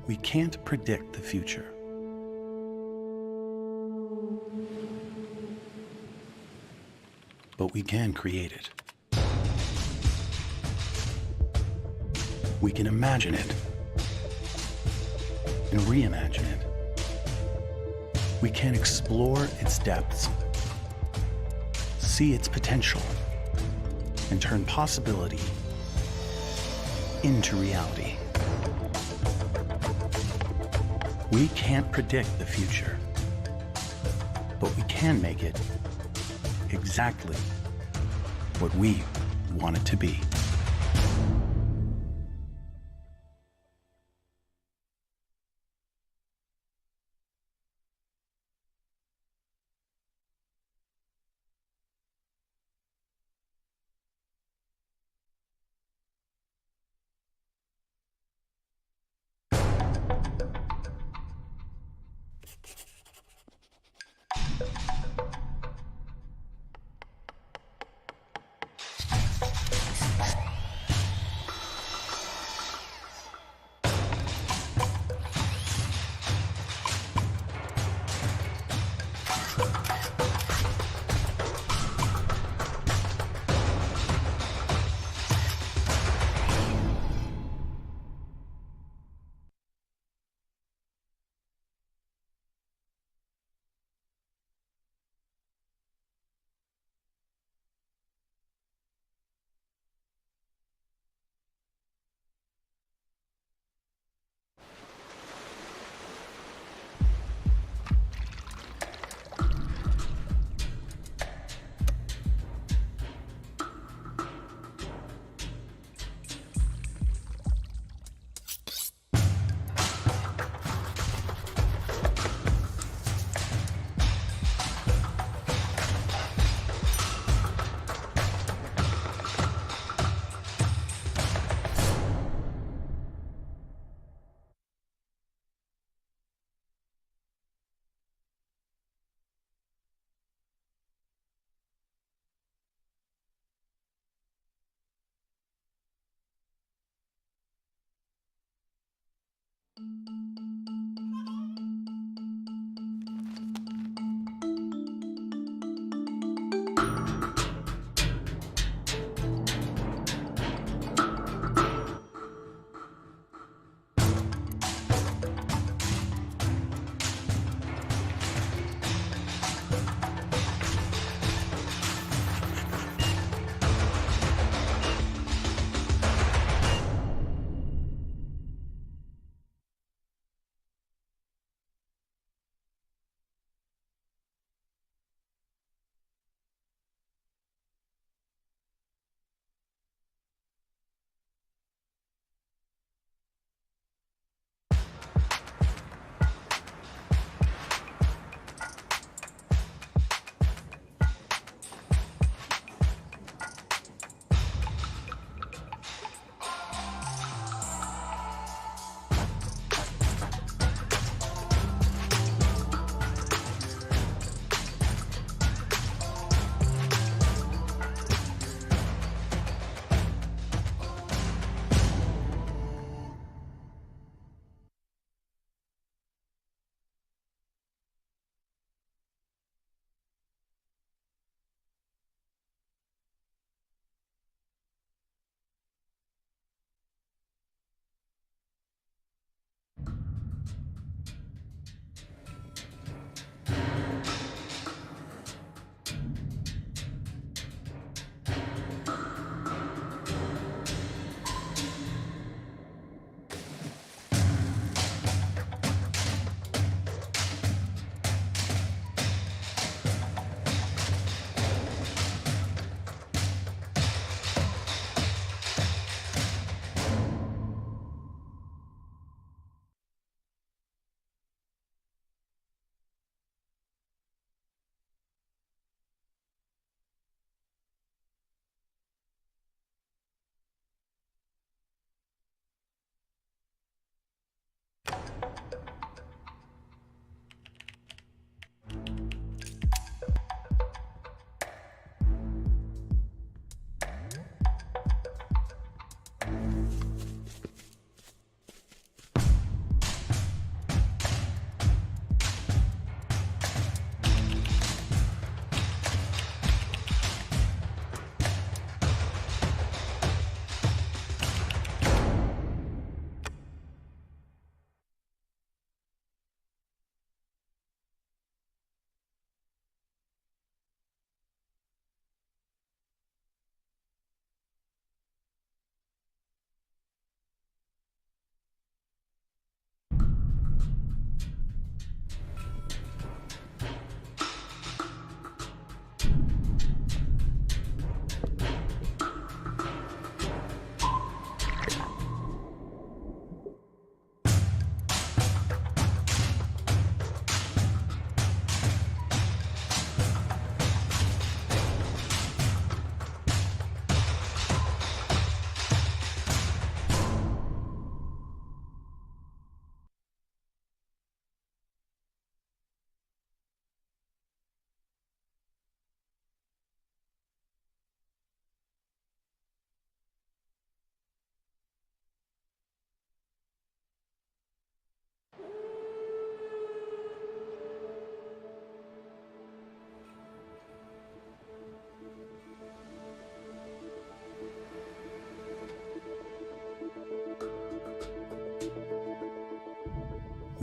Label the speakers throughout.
Speaker 1: We can't predict the future. But we can create it. We can imagine it and reimagine it. We can explore its depths, see its potential, and turn possibility into reality. We can't predict the future, but we can make it exactly what we want it to be.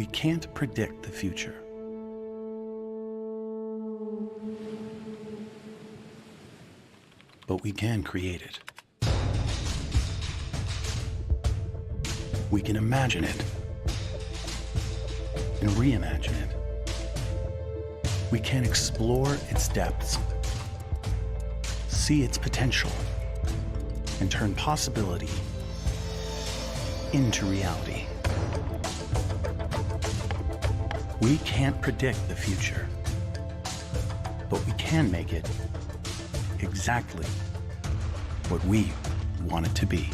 Speaker 1: we can't predict the future. But we can create it. We can imagine it and reimagine it. We can explore its depths, see its potential, and turn possibility into reality. We can't predict the future, but we can make it exactly what we want it to be.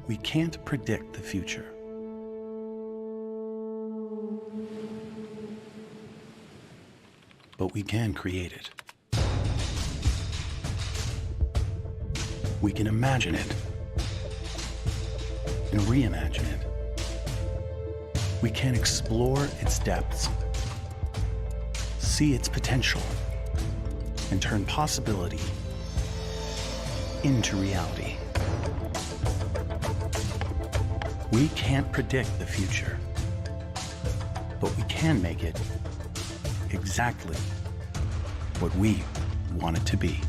Speaker 1: We can't predict the future. But we can create it. We can imagine it and reimagine it. We can explore its depths, see its potential, and turn possibility into reality. We can't predict the future, but we can make it exactly what we want it to be.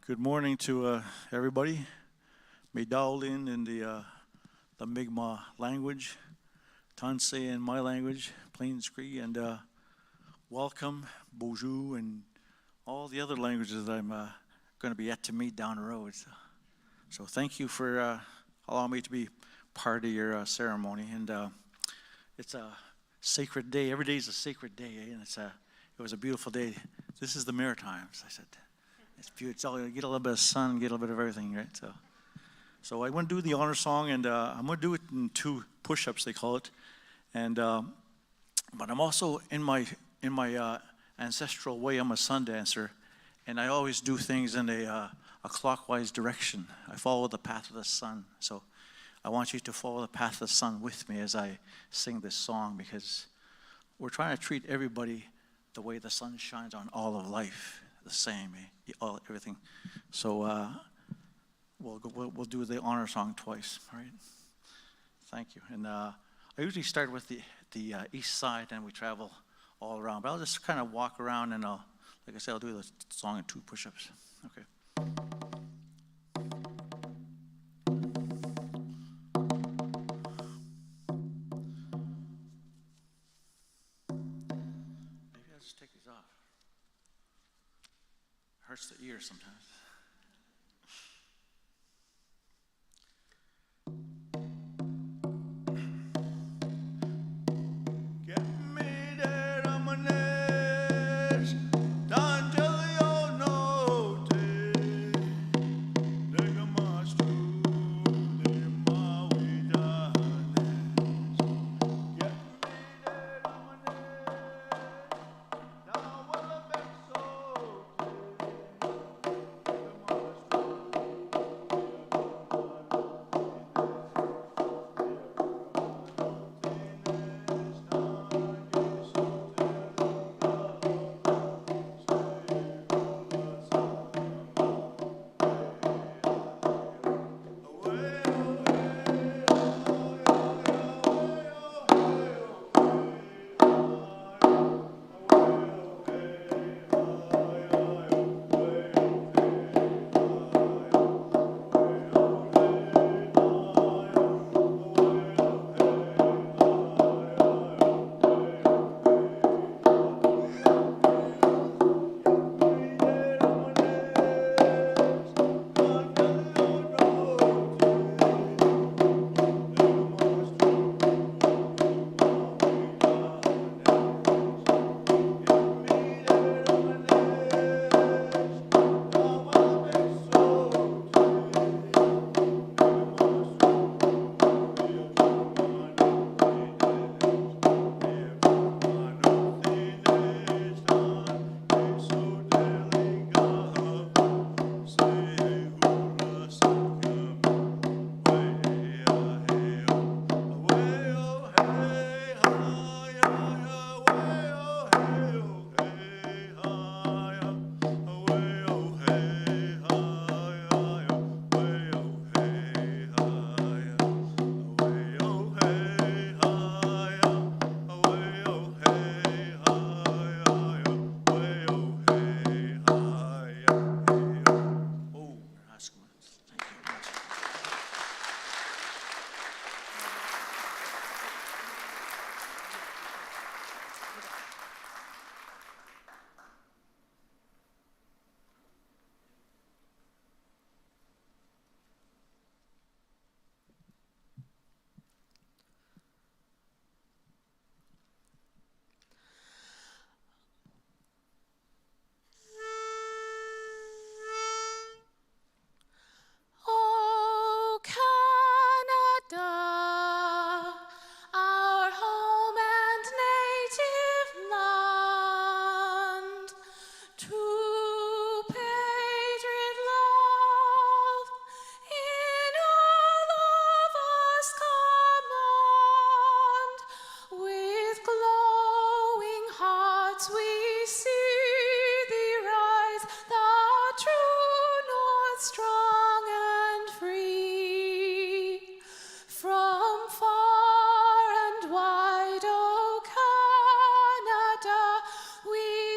Speaker 2: Good morning to everybody. Mcdonald in the Mi'kmaq language, Tanse in my language, Plains Cree, and welcome, bonjour, and all the other languages that I'm going to be yet to meet down the road. So thank you for allowing me to be part of your ceremony. And it's a sacred day. Every day is a sacred day, and it was a beautiful day. This is the Maritimes, I said. It's beautiful. You get a little bit of sun, get a little bit of everything, right? So I'm going to do the honor song, and I'm going to do it in 2 push-ups, they call it. And but I'm also in my ancestral way. I'm a sun dancer, and I always do things in a clockwise direction. I follow the path of the sun. So I want you to follow the path of the sun with me as I sing this song, because we're trying to treat everybody the way the sun shines on all of life. The same, everything. So we'll do the honor song twice, all right? Thank you. And I usually start with the east side, and we travel all around. But I'll just kind of walk around, and like I said, I'll do the song in 2 push-ups. Okay. Maybe I'll just take these off. Hurts the ear sometimes.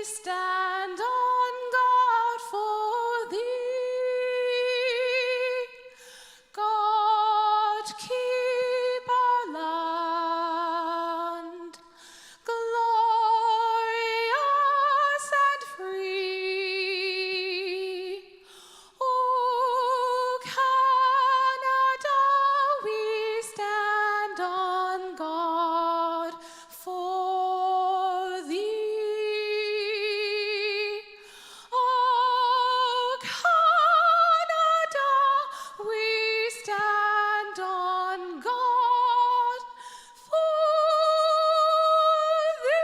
Speaker 3: Stand on guard for thee. keep our land glorious and free. O Canada, we stand on guard for thee. O Canada, we stand on guard for thee.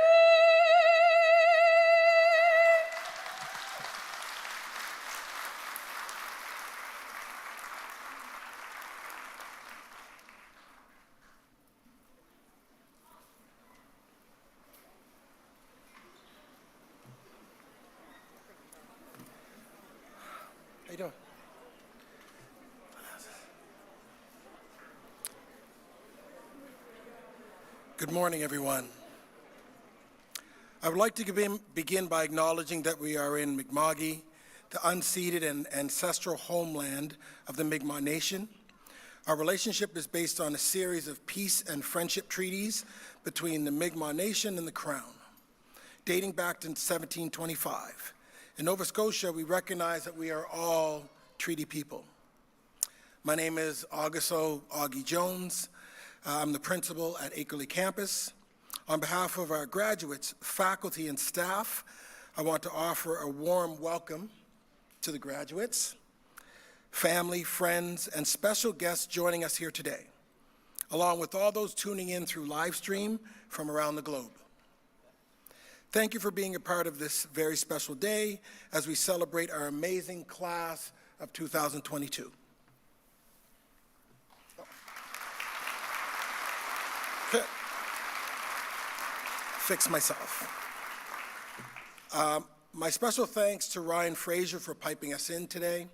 Speaker 4: How you doing? Good morning, everyone. I would like to begin by acknowledging that we are in Mi'kmaq, the unceded and ancestral homeland of the Mi'kmaq Nation. Our relationship is based on a series of peace and friendship treaties between the Mi'kmaq Nation and the Crown, dating back to 1725. In Nova Scotia, we recognize that we are all treaty people. My name is Augusto Augie Jones. I'm the principal at Akerley campus. On behalf of our graduates, faculty, and staff, I want to offer a warm welcome to the graduates, family, friends, and special guests joining us here today, along with all those tuning in through live stream from around the globe. Thank you for being a part of this very special day as we celebrate our amazing class of 2022. Okay. Fix myself. My special thanks to Ryan Fraser for piping us in today,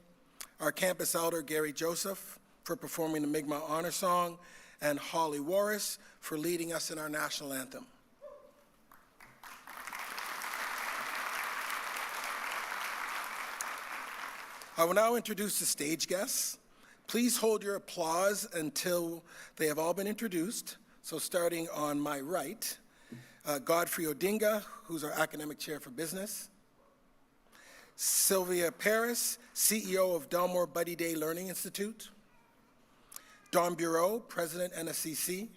Speaker 4: our campus elder Gary Joseph for performing the Mi'kmaq Honor Song, and Holly Warris for leading us in our national anthem. I will now introduce the stage guests. Please hold your applause until they have all been introduced. So starting on my right, Godfrey Odinga, who's our academic chair for business. Sylvia Paris, CEO of Delmore Buddy Day Learning Institute. Don Bureau, President, Nscc.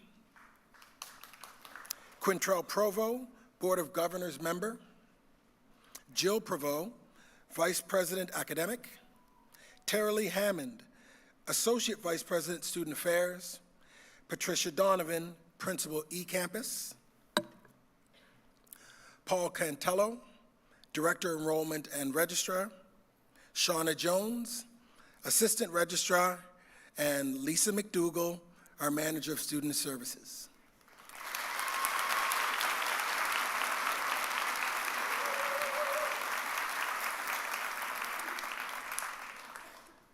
Speaker 4: Quintrell Provo, Board of Governors member. Jill Provo, Vice President, Academic. Tara Lee Hammond, Associate Vice President, Student Affairs. Patricia Donovan, Principal eCampus. Paul Cantello, Director Enrollment and Registrar. Shauna Jones, Assistant Registrar, and Lisa McDougall, our Manager of Student Services.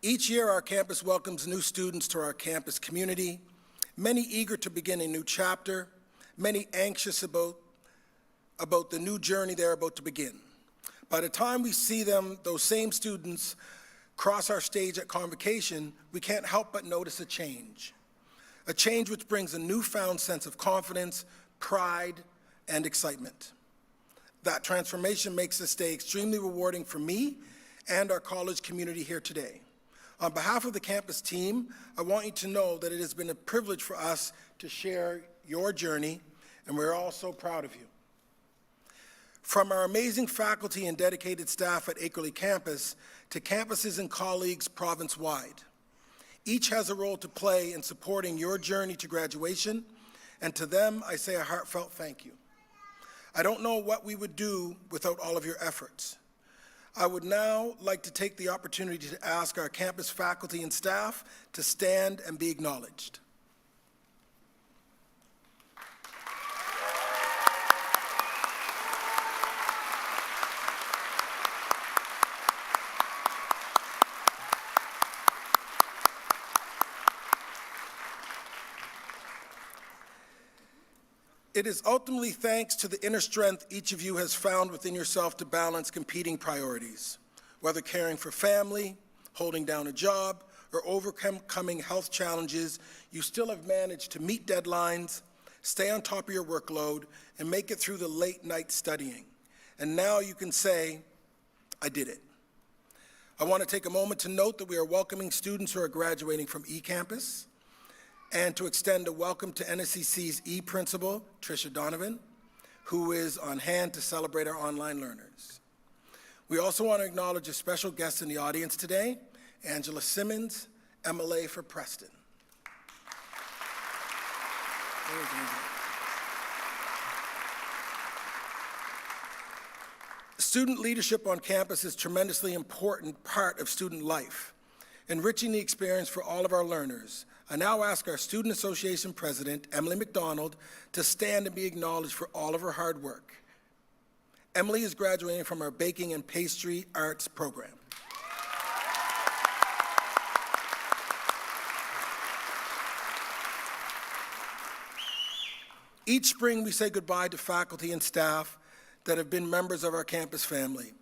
Speaker 4: Each year, our campus welcomes new students to our campus community, many eager to begin a new chapter, many anxious about the new journey they're about to begin. By the time we see them, those same students, cross our stage at Convocation, we can't help but notice a change which brings a newfound sense of confidence, pride, and excitement. That transformation makes this day extremely rewarding for me and our college community here today. On behalf of the campus team, I want you to know that it has been a privilege for us to share your journey, and we're all so proud of you. From our amazing faculty and dedicated staff at Akerley campus to campuses and colleagues province-wide, each has a role to play in supporting your journey to graduation, and to them, I say a heartfelt thank you. I don't know what we would do without all of your efforts. I would now like to take the opportunity to ask our campus faculty and staff to stand and be acknowledged. It is ultimately thanks to the inner strength each of you has found within yourself to balance competing priorities, whether caring for family, holding down a job, or overcoming health challenges, you still have managed to meet deadlines, stay on top of your workload, and make it through the late night studying. And now you can say, I did it. I want to take a moment to note that we are welcoming students who are graduating from eCampus, and to extend a welcome to Nscc's E-Principal, Tricia Donovan, who is on hand to celebrate our online learners. We also want to acknowledge a special guest in the audience today, Angela Simmons, MLA for Preston. There's Angela. Student leadership on campus is a tremendously important part of student life, enriching the experience for all of our learners. I now ask our Student Association President, Emily Mcdonald, to stand and be acknowledged for all of her hard work. Emily is graduating from our Baking and Pastry Arts program. Each spring, we say goodbye to faculty and staff that have been members of our campus family,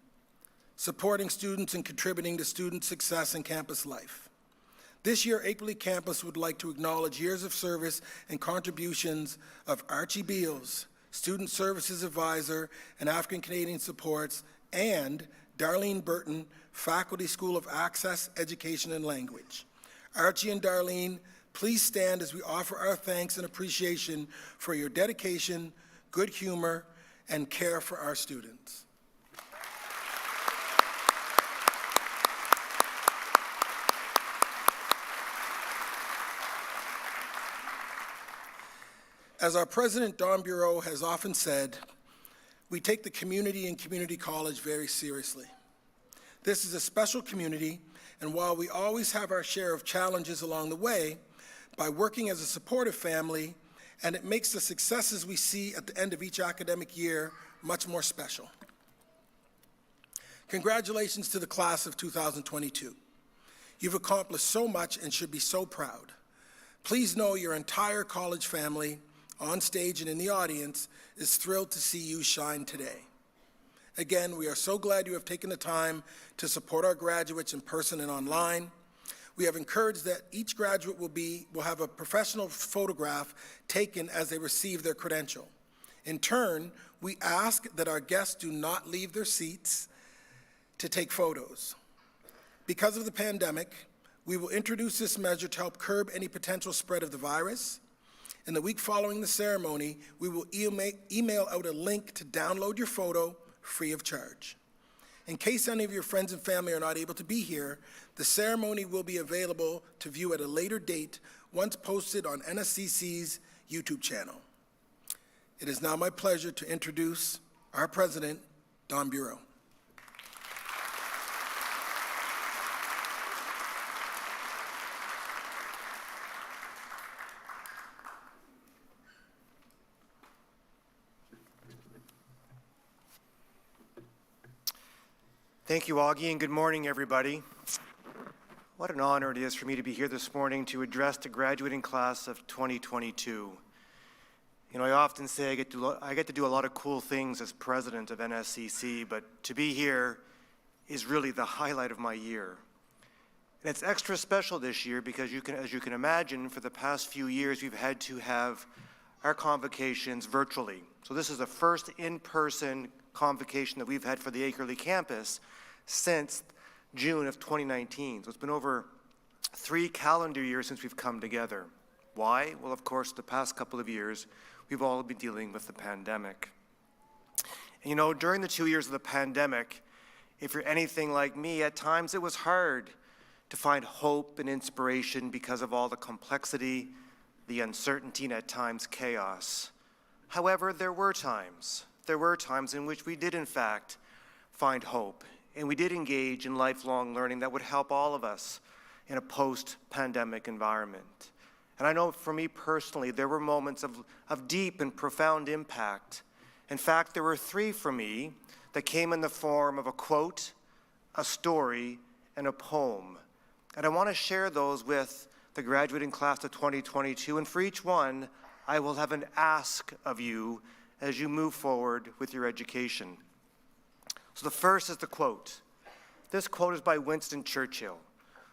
Speaker 4: supporting students and contributing to student success in campus life. This year, Akerley campus would like to acknowledge years of service and contributions of Archie Beals, Student Services Advisor and African Canadian Supports, and Darlene Burton, Faculty School of Access, Education and Language. Archie and Darlene, please stand as we offer our thanks and appreciation for your dedication, good humor, and care for our students. As our president, Don Bureau, has often said, we take the community and community college very seriously. This is a special community, and while we always have our share of challenges along the way, by working as a supportive family, and it makes the successes we see at the end of each academic year much more special. Congratulations to the class of 2022. You've accomplished so much and should be so proud. Please know your entire college family, on stage and in the audience, is thrilled to see you shine today. Again, we are so glad you have taken the time to support our graduates in person and online. We have encouraged that each graduate will have a professional photograph taken as they receive their credential. In turn, we ask that our guests do not leave their seats to take photos. Because of the pandemic, we will introduce this measure to help curb any potential spread of the virus. In the week following the ceremony, we will email out a link to download your photo free of charge. In case any of your friends and family are not able to be here, the ceremony will be available to view at a later date once posted on Nscc's YouTube channel. It is now my pleasure to introduce our president, Don Bureau.
Speaker 5: Thank you, Augie, and good morning, everybody. What an honor it is for me to be here this morning to address the graduating class of 2022. You know, I often say I get to do a lot of cool things as president of Nscc, but to be here is really the highlight of my year. And it's extra special this year because as you can imagine, for the past few years, we've had to have our convocations virtually. So this is the first in-person convocation that we've had for the Akerley campus since June of 2019. So it's been over 3 calendar years since we've come together. Why? Well, of course, the past couple of years, we've all been dealing with the pandemic. And you know, during the 2 years of the pandemic, if you're anything like me, at times it was hard to find hope and inspiration because of all the complexity, the uncertainty, and at times chaos. However, there were times in which we did in fact find hope, and we did engage in lifelong learning that would help all of us in a post-pandemic environment. And I know for me personally, there were moments of deep and profound impact. In fact, there were 3 for me that came in the form of a quote, a story, and a poem. And I want to share those with the graduating class of 2022, and for each one, I will have an ask of you as you move forward with your education. So the first is the quote. This quote is by Winston Churchill,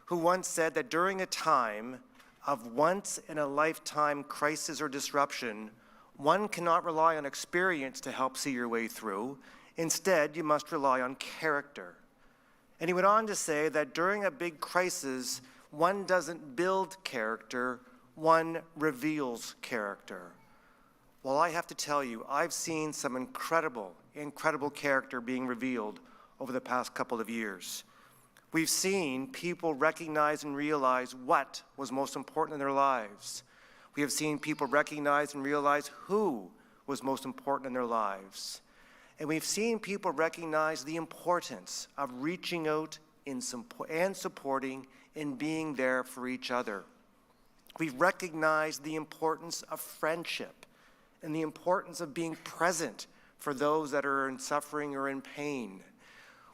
Speaker 5: who once said that during a time of once-in-a-lifetime crisis or disruption, one cannot rely on experience to help see your way through. Instead, you must rely on character. And he went on to say that during a big crisis, one doesn't build character, one reveals character. Well, I have to tell you, I've seen some incredible character being revealed over the past couple of years. We've seen people recognize and realize what was most important in their lives. We have seen people recognize and realize who was most important in their lives. And we've seen people recognize the importance of reaching out and supporting and being there for each other. We've recognized the importance of friendship and the importance of being present for those that are in suffering or in pain.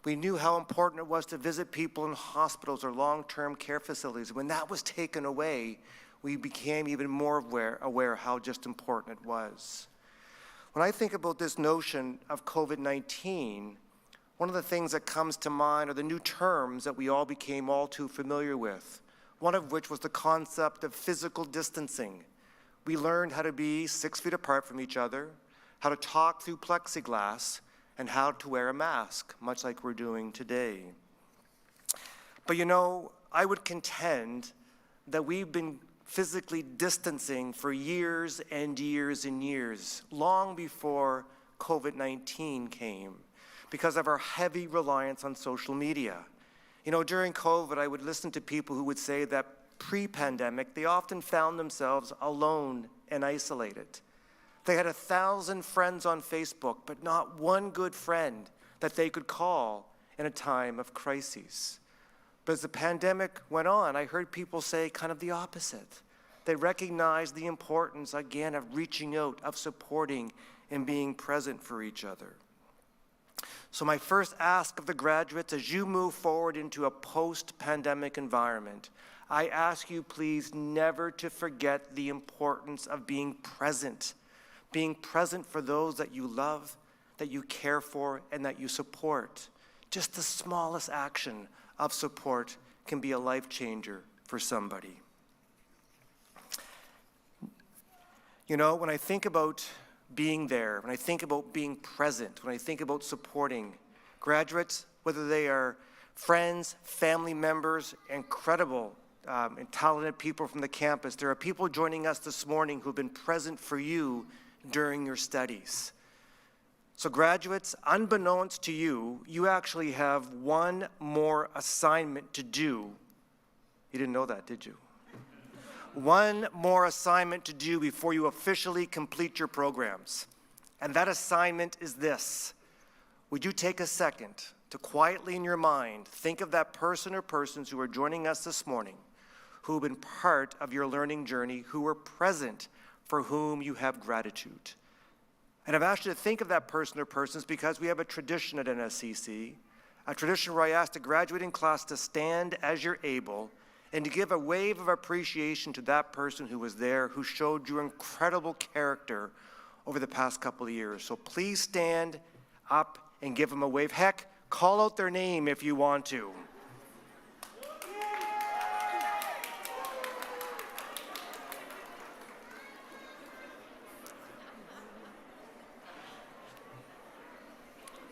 Speaker 5: We knew how important it was to visit people in hospitals or long-term care facilities. When that was taken away, we became even more aware how just important it was. When I think about this notion of COVID-19, one of the things that comes to mind are the new terms that we all became all too familiar with, one of which was the concept of physical distancing. We learned how to be 6 feet apart from each other, how to talk through plexiglass, and how to wear a mask, much like we're doing today. But you know, I would contend that we've been physically distancing for years and years and years, long before COVID-19 came, because of our heavy reliance on social media. You know, during COVID, I would listen to people who would say that pre-pandemic, they often found themselves alone and isolated. They had 1,000 friends on Facebook, but not one good friend that they could call in a time of crises. But as the pandemic went on, I heard people say kind of the opposite. They recognized the importance, again, of reaching out, of supporting, and being present for each other. So my first ask of the graduates, as you move forward into a post-pandemic environment, I ask you please never to forget the importance of being present for those that you love, that you care for, and that you support. Just the smallest action of support can be a life changer for somebody. You know, when I think about being there, when I think about being present, when I think about supporting graduates, whether they are friends, family members, incredible and talented people from the campus, there are people joining us this morning who've been present for you during your studies. So graduates, unbeknownst to you, you actually have one more assignment to do. You didn't know that, did you? One more assignment to do before you officially complete your programs. And that assignment is this. Would you take a second to quietly in your mind think of that person or persons who are joining us this morning who have been part of your learning journey, who were present, for whom you have gratitude. And I've asked you to think of that person or persons because we have a tradition at Nscc, a tradition where I ask the graduating class to stand as you're able and to give a wave of appreciation to that person who was there, who showed you incredible character over the past couple of years. So please stand up and give them a wave. Heck, call out their name if you want to.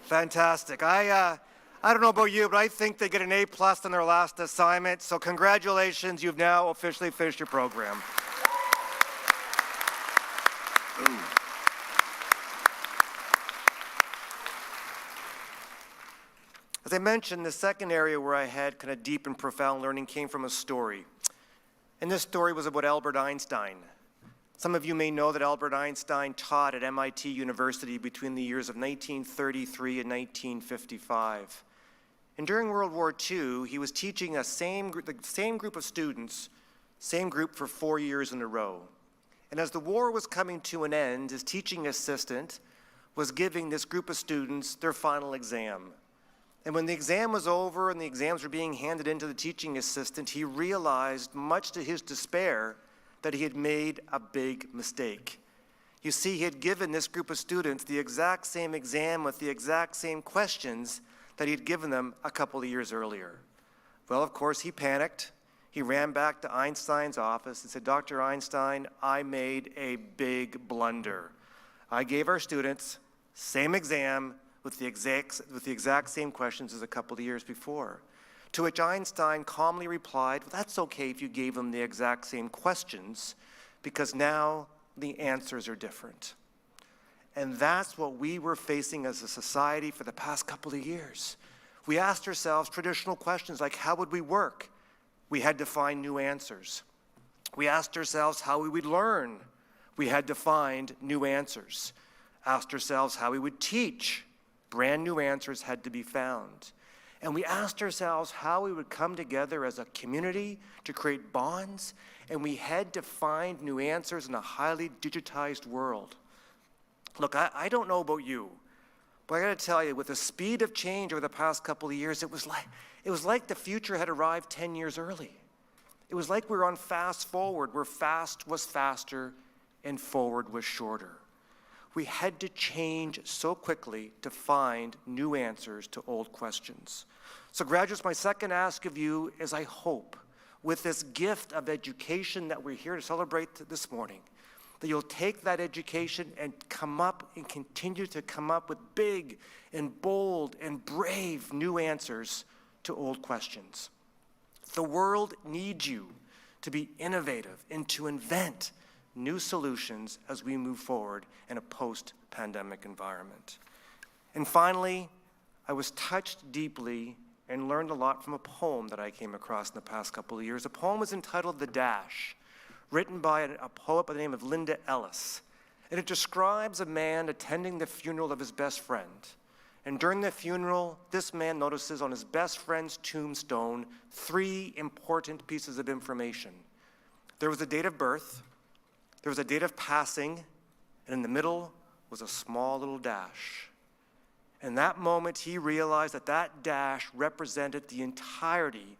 Speaker 5: Fantastic. I don't know about you, but I think they get an A+ on their last assignment. So congratulations, you've now officially finished your program. As I mentioned, the second area where I had kind of deep and profound learning came from a story. And this story was about Albert Einstein. Some of you may know that Albert Einstein taught at MIT University between the years of 1933 and 1955. And during World War II, he was teaching the same group of students, same group for 4 years in a row. And as the war was coming to an end, his teaching assistant was giving this group of students their final exam. And when the exam was over and the exams were being handed in to the teaching assistant, he realized, much to his despair, that he had made a big mistake. You see, he had given this group of students the exact same exam with the exact same questions that he had given them a couple of years earlier. Well, of course, he panicked. He ran back to Einstein's office and said, "Dr. Einstein, I made a big blunder. I gave our students same exam with the exact same questions as a couple of years before." To which Einstein calmly replied, "Well, that's okay if you gave them the exact same questions, because now the answers are different." And that's what we were facing as a society for the past couple of years. We asked ourselves traditional questions like, how would we work? We had to find new answers. We asked ourselves how we would learn. We had to find new answers. Asked ourselves how we would teach. Brand new answers had to be found. And we asked ourselves how we would come together as a community to create bonds, and we had to find new answers in a highly digitized world. Look, I don't know about you, but I gotta tell you, with the speed of change over the past couple of years, it was like the future had arrived 10 years early. It was like we were on fast forward, where fast was faster and forward was shorter. We had to change so quickly to find new answers to old questions. So graduates, my second ask of you is, I hope, with this gift of education that we're here to celebrate this morning, that you'll take that education and come up and continue to come up with big and bold and brave new answers to old questions. The world needs you to be innovative and to invent new solutions as we move forward in a post-pandemic environment. And finally, I was touched deeply and learned a lot from a poem that I came across in the past couple of years. The poem was entitled "The Dash," written by a poet by the name of Linda Ellis. And it describes a man attending the funeral of his best friend. And during the funeral, this man notices on his best friend's tombstone 3 important pieces of information. There was a date of birth, there was a date of passing, and in the middle was a small little dash. In that moment, he realized that that dash represented the entirety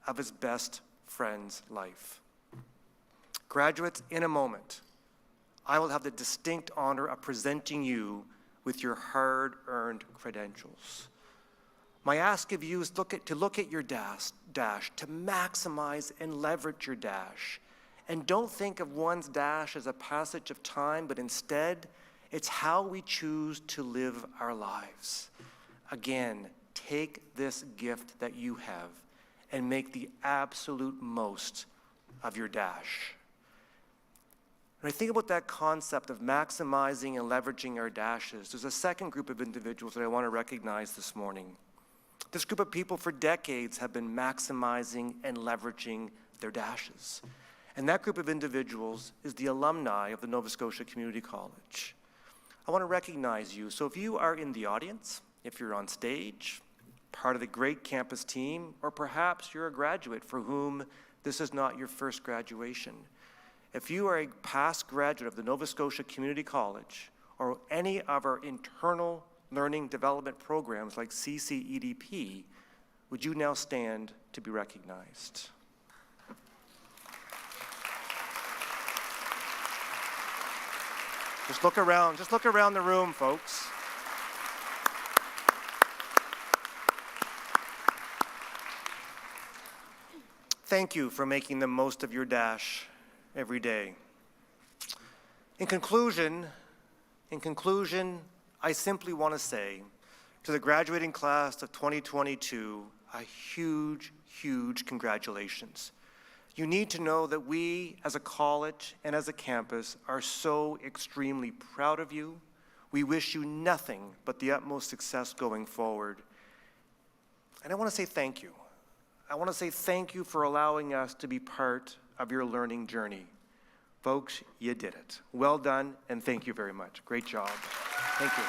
Speaker 5: of his best friend's life. Graduates, in a moment, I will have the distinct honor of presenting you with your hard-earned credentials. My ask of you is to look at your dash, to maximize and leverage your dash. And don't think of one's dash as a passage of time, but instead, it's how we choose to live our lives. Again, take this gift that you have and make the absolute most of your dash. When I think about that concept of maximizing and leveraging our dashes, there's a second group of individuals that I want to recognize this morning. This group of people for decades have been maximizing and leveraging their dashes. And that group of individuals is the alumni of the Nova Scotia Community College. I want to recognize you. So if you are in the audience, if you're on stage, part of the great campus team, or perhaps you're a graduate for whom this is not your first graduation, if you are a past graduate of the Nova Scotia Community College or any of our internal learning development programs like CCEDP, would you now stand to be recognized? Just look around the room, folks. Thank you for making the most of your dash every day. In conclusion, I simply want to say to the graduating class of 2022, a huge, huge congratulations. You need to know that we as a college and as a campus are so extremely proud of you. We wish you nothing but the utmost success going forward. And I want to say thank you. I want to say thank you for allowing us to be part of your learning journey. Folks, you did it. Well done, and thank you very much. Great job. Thank you.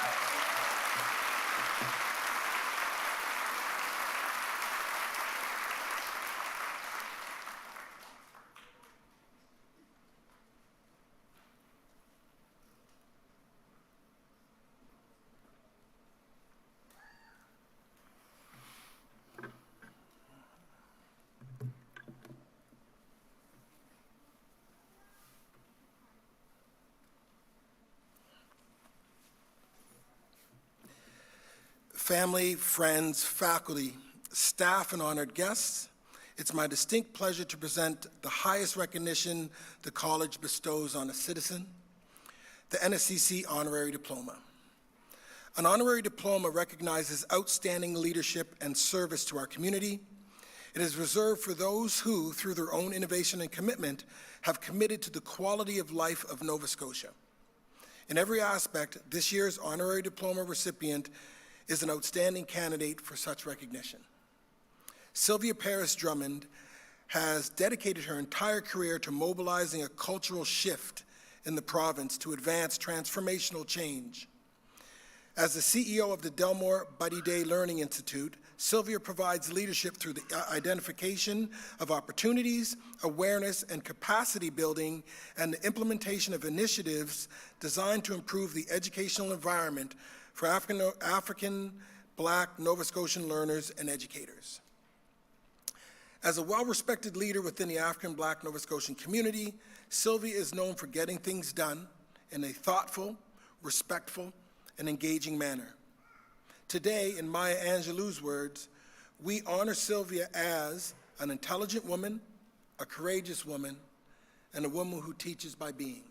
Speaker 4: Family, friends, faculty, staff, and honored guests, It's my distinct pleasure to present the highest recognition the college bestows on a citizen, the Nscc Honorary Diploma. An honorary diploma recognizes outstanding leadership and service to our community. It is reserved for those who, through their own innovation and commitment, have committed to the quality of life of Nova Scotia. In every aspect, this year's honorary diploma recipient is an outstanding candidate for such recognition. Sylvia Paris Drummond has dedicated her entire career to mobilizing a cultural shift in the province to advance transformational change. As the CEO of the Delmore Buddy Day Learning Institute, Sylvia provides leadership through the identification of opportunities, awareness, and capacity building, and the implementation of initiatives designed to improve the educational environment for African, Black, Nova Scotian learners and educators. As a well-respected leader within the African Black Nova Scotian community, Sylvia is known for getting things done in a thoughtful, respectful, and engaging manner. Today, in Maya Angelou's words, we honor Sylvia as an intelligent woman, a courageous woman, and a woman who teaches by being.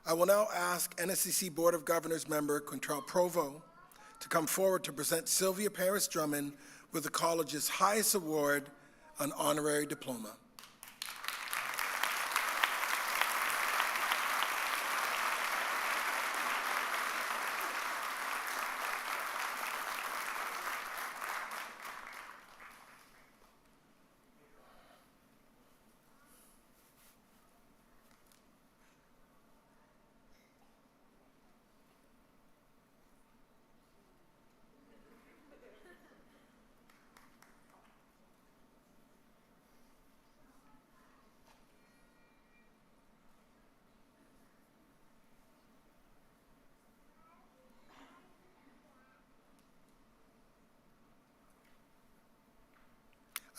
Speaker 4: I will now ask Nscc Board of Governors member Quintrell Provo to come forward to present Sylvia Paris Drummond with the college's highest award, an honorary diploma.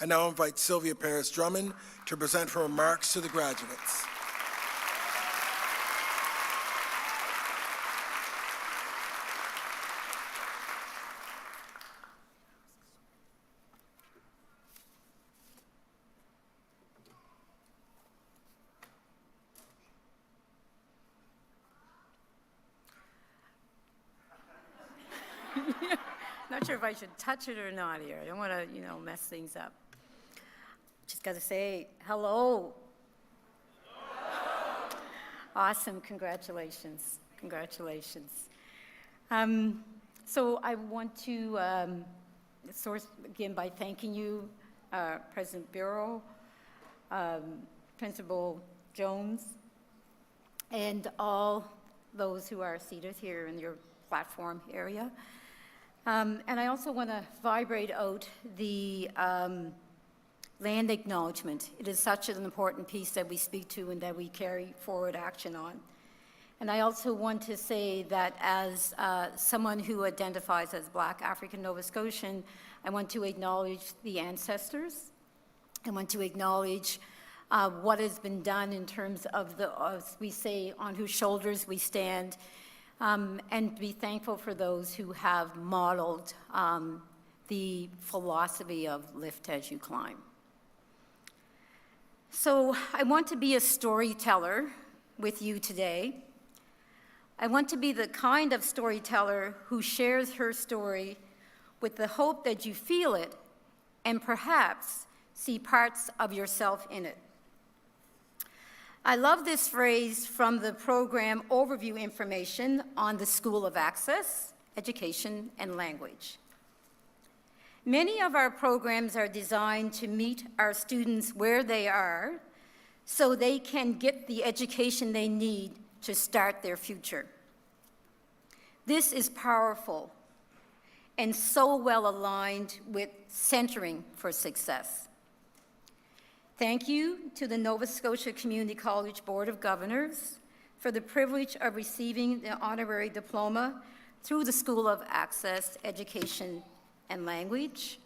Speaker 4: I now invite Sylvia Paris Drummond to present her remarks to the graduates.
Speaker 6: Not sure if I should touch it or not here. I don't want to, mess things up. Just got to say hello. Hello. Awesome. Congratulations. Congratulations. So I want to source begin by thanking you, President Bureau, Principal Jones, and all those who are seated here in your platform area. And I also want to vibrate out the land acknowledgement. It is such an important piece that we speak to and that we carry forward action on. And I also want to say that as someone who identifies as Black African Nova Scotian, I want to acknowledge the ancestors. I want to acknowledge what has been done in terms of as we say, on whose shoulders we stand, and be thankful for those who have modeled the philosophy of lift as you climb. So I want to be a storyteller with you today. I want to be the kind of storyteller who shares her story with the hope that you feel it and perhaps see parts of yourself in it. I love this phrase from the program overview information on the School of Access, Education, and Language. Many of our programs are designed to meet our students where they are so they can get the education they need to start their future. This is powerful and so well aligned with Centering for Success. Thank you to the Nova Scotia Community College Board of Governors for the privilege of receiving the honorary diploma through the School of Access, Education, and Language,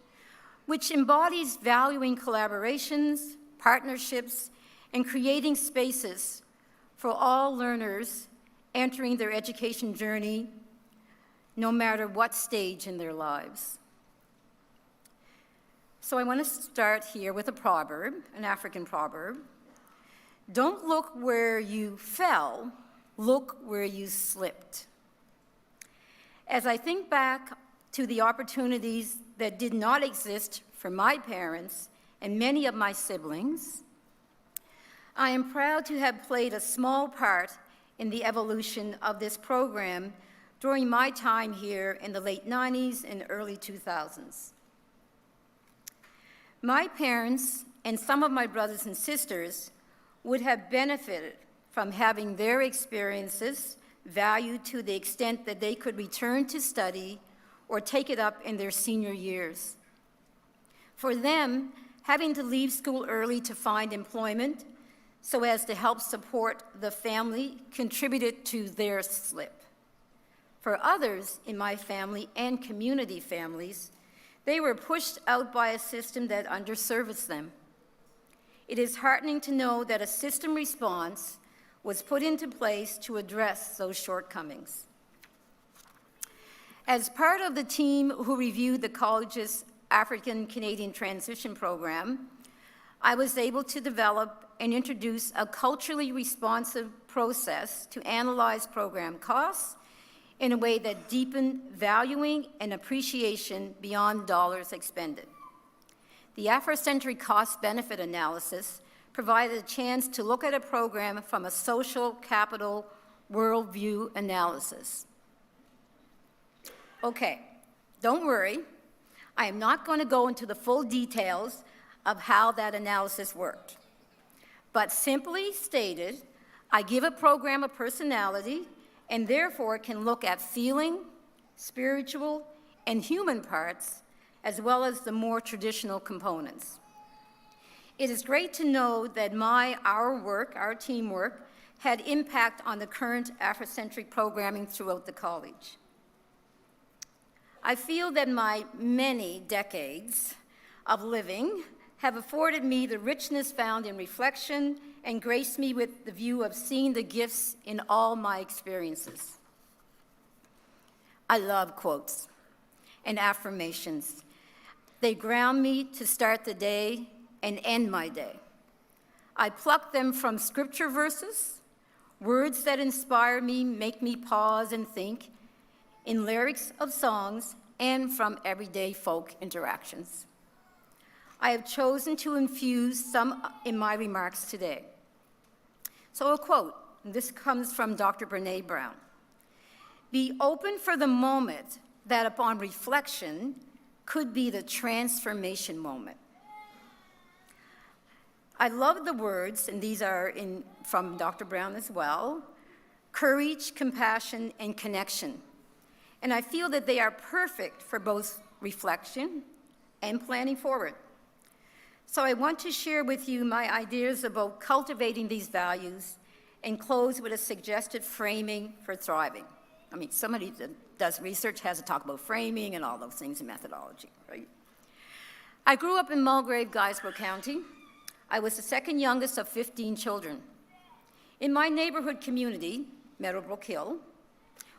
Speaker 6: which embodies valuing collaborations, partnerships, and creating spaces for all learners entering their education journey, no matter what stage in their lives. So I want to start here with a proverb, an African proverb. Don't look where you fell, look where you slipped. As I think back to the opportunities that did not exist for my parents and many of my siblings, I am proud to have played a small part in the evolution of this program during my time here in the late 90s and early 2000s. My parents and some of my brothers and sisters would have benefited from having their experiences valued to the extent that they could return to study or take it up in their senior years. For them, having to leave school early to find employment so as to help support the family contributed to their slip. For others in my family and community families, they were pushed out by a system that underserviced them. It is heartening to know that a system response was put into place to address those shortcomings. As part of the team who reviewed the college's African Canadian Transition Program, I was able to develop and introduce a culturally responsive process to analyze program costs in a way that deepened valuing and appreciation beyond dollars expended. The Afrocentric cost-benefit analysis provided a chance to look at a program from a social capital worldview analysis. Okay, don't worry. I am not going to go into the full details of how that analysis worked. But simply stated, I give a program a personality and therefore can look at feeling, spiritual, and human parts, as well as the more traditional components. It is great to know that our teamwork, had impact on the current Afrocentric programming throughout the college. I feel that my many decades of living have afforded me the richness found in reflection and graced me with the view of seeing the gifts in all my experiences. I love quotes and affirmations. They ground me to start the day and end my day. I pluck them from scripture verses, words that inspire me, make me pause and think, in lyrics of songs, and from everyday folk interactions. I have chosen to infuse some in my remarks today. So a quote, and this comes from Dr. Brené Brown. Be open for the moment that upon reflection could be the transformation moment. I love the words, and these are from Dr. Brown as well, courage, compassion, and connection. And I feel that they are perfect for both reflection and planning forward. So I want to share with you my ideas about cultivating these values and close with a suggested framing for thriving. I mean, somebody that does research has to talk about framing and all those things in methodology, right? I grew up in Mulgrave, Guysborough County. I was the second youngest of 15 children. In my neighborhood community, Meadowbrook Hill,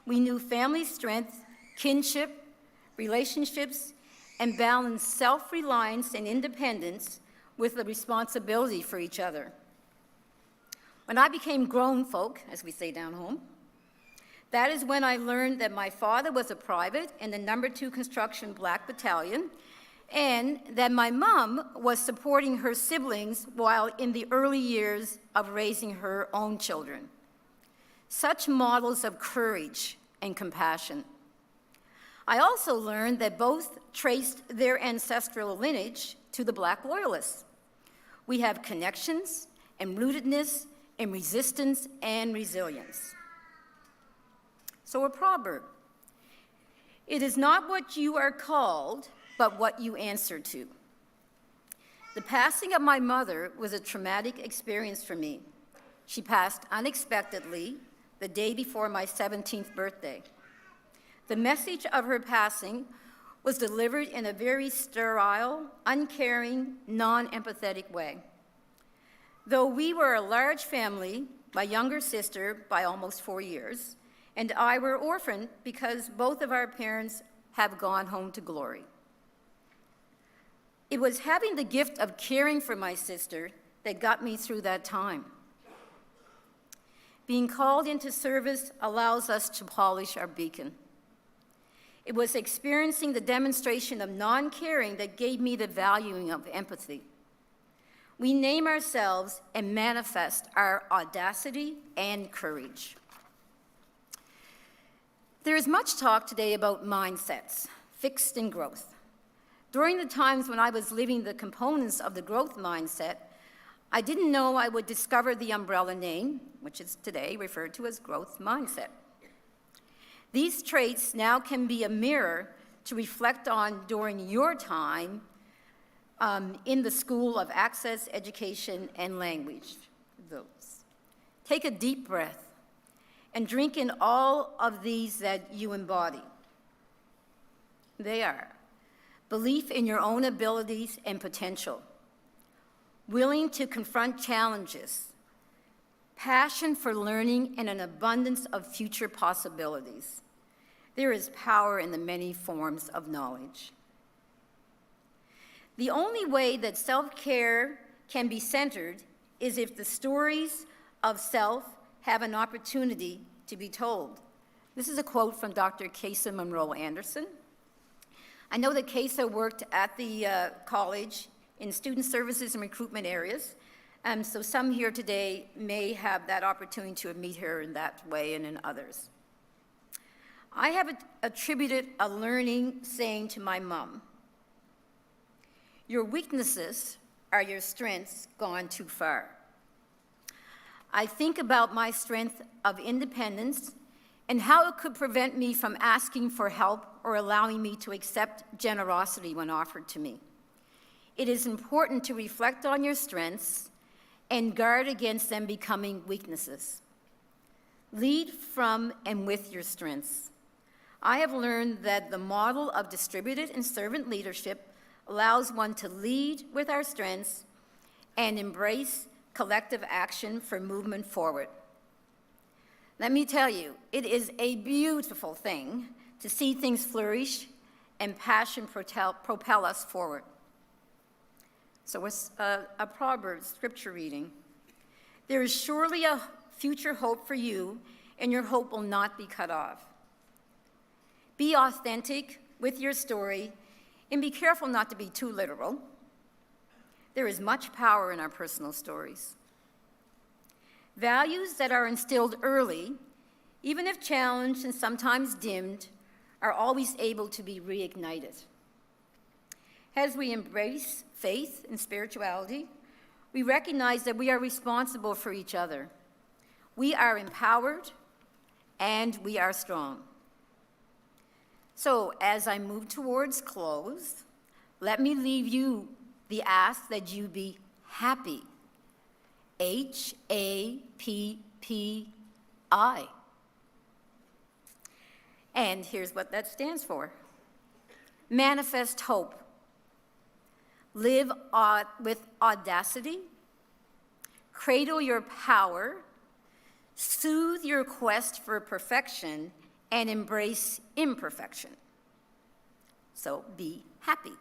Speaker 6: we knew family strength, kinship, relationships, and balanced self-reliance and independence with the responsibility for each other. When I became grown folk, as we say down home, that is when I learned that my father was a private in the No. 2 Construction Black Battalion, and that my mom was supporting her siblings while in the early years of raising her own children. Such models of courage and compassion. I also learned that both traced their ancestral lineage to the Black Loyalists. We have connections and rootedness and resistance and resilience. So a proverb. It is not what you are called, but what you answer to. The passing of my mother was a traumatic experience for me. She passed unexpectedly the day before my 17th birthday. The message of her passing was delivered in a very sterile, uncaring, non-empathetic way. Though we were a large family, my younger sister by almost 4 years, and I were orphaned because both of our parents have gone home to glory. It was having the gift of caring for my sister that got me through that time. Being called into service allows us to polish our beacon. It was experiencing the demonstration of non-caring that gave me the valuing of empathy. We name ourselves and manifest our audacity and courage. There is much talk today about mindsets, fixed and growth. During the times when I was living the components of the growth mindset, I didn't know I would discover the umbrella name, which is today referred to as growth mindset. These traits now can be a mirror to reflect on during your time in the School of Access, Education, and Language. Those. Take a deep breath and drink in all of these that you embody. They are belief in your own abilities and potential, willing to confront challenges, passion for learning, and an abundance of future possibilities. There is power in the many forms of knowledge. The only way that self-care can be centered is if the stories of self have an opportunity to be told. This is a quote from Dr. Kesa Monroe Anderson. I know that Kesa worked at the college in student services and recruitment areas, so some here today may have that opportunity to meet her in that way and in others. I have attributed a learning saying to my mom, "Your weaknesses are your strengths gone too far." I think about my strength of independence and how it could prevent me from asking for help or allowing me to accept generosity when offered to me. It is important to reflect on your strengths and guard against them becoming weaknesses. Lead from and with your strengths. I have learned that the model of distributed and servant leadership allows one to lead with our strengths and embrace collective action for movement forward. Let me tell you, it is a beautiful thing to see things flourish and passion propel us forward. So it's a Proverbs scripture reading. There is surely a future hope for you, and your hope will not be cut off. Be authentic with your story, and be careful not to be too literal. There is much power in our personal stories. Values that are instilled early, even if challenged and sometimes dimmed, are always able to be reignited. As we embrace faith and spirituality, we recognize that we are responsible for each other. We are empowered and we are strong. So as I move towards close, let me leave you the ask that you be happy. HAPPI. And here's what that stands for. Manifest hope. Live with audacity. Cradle your power. Soothe your quest for perfection and embrace imperfection. So be happy.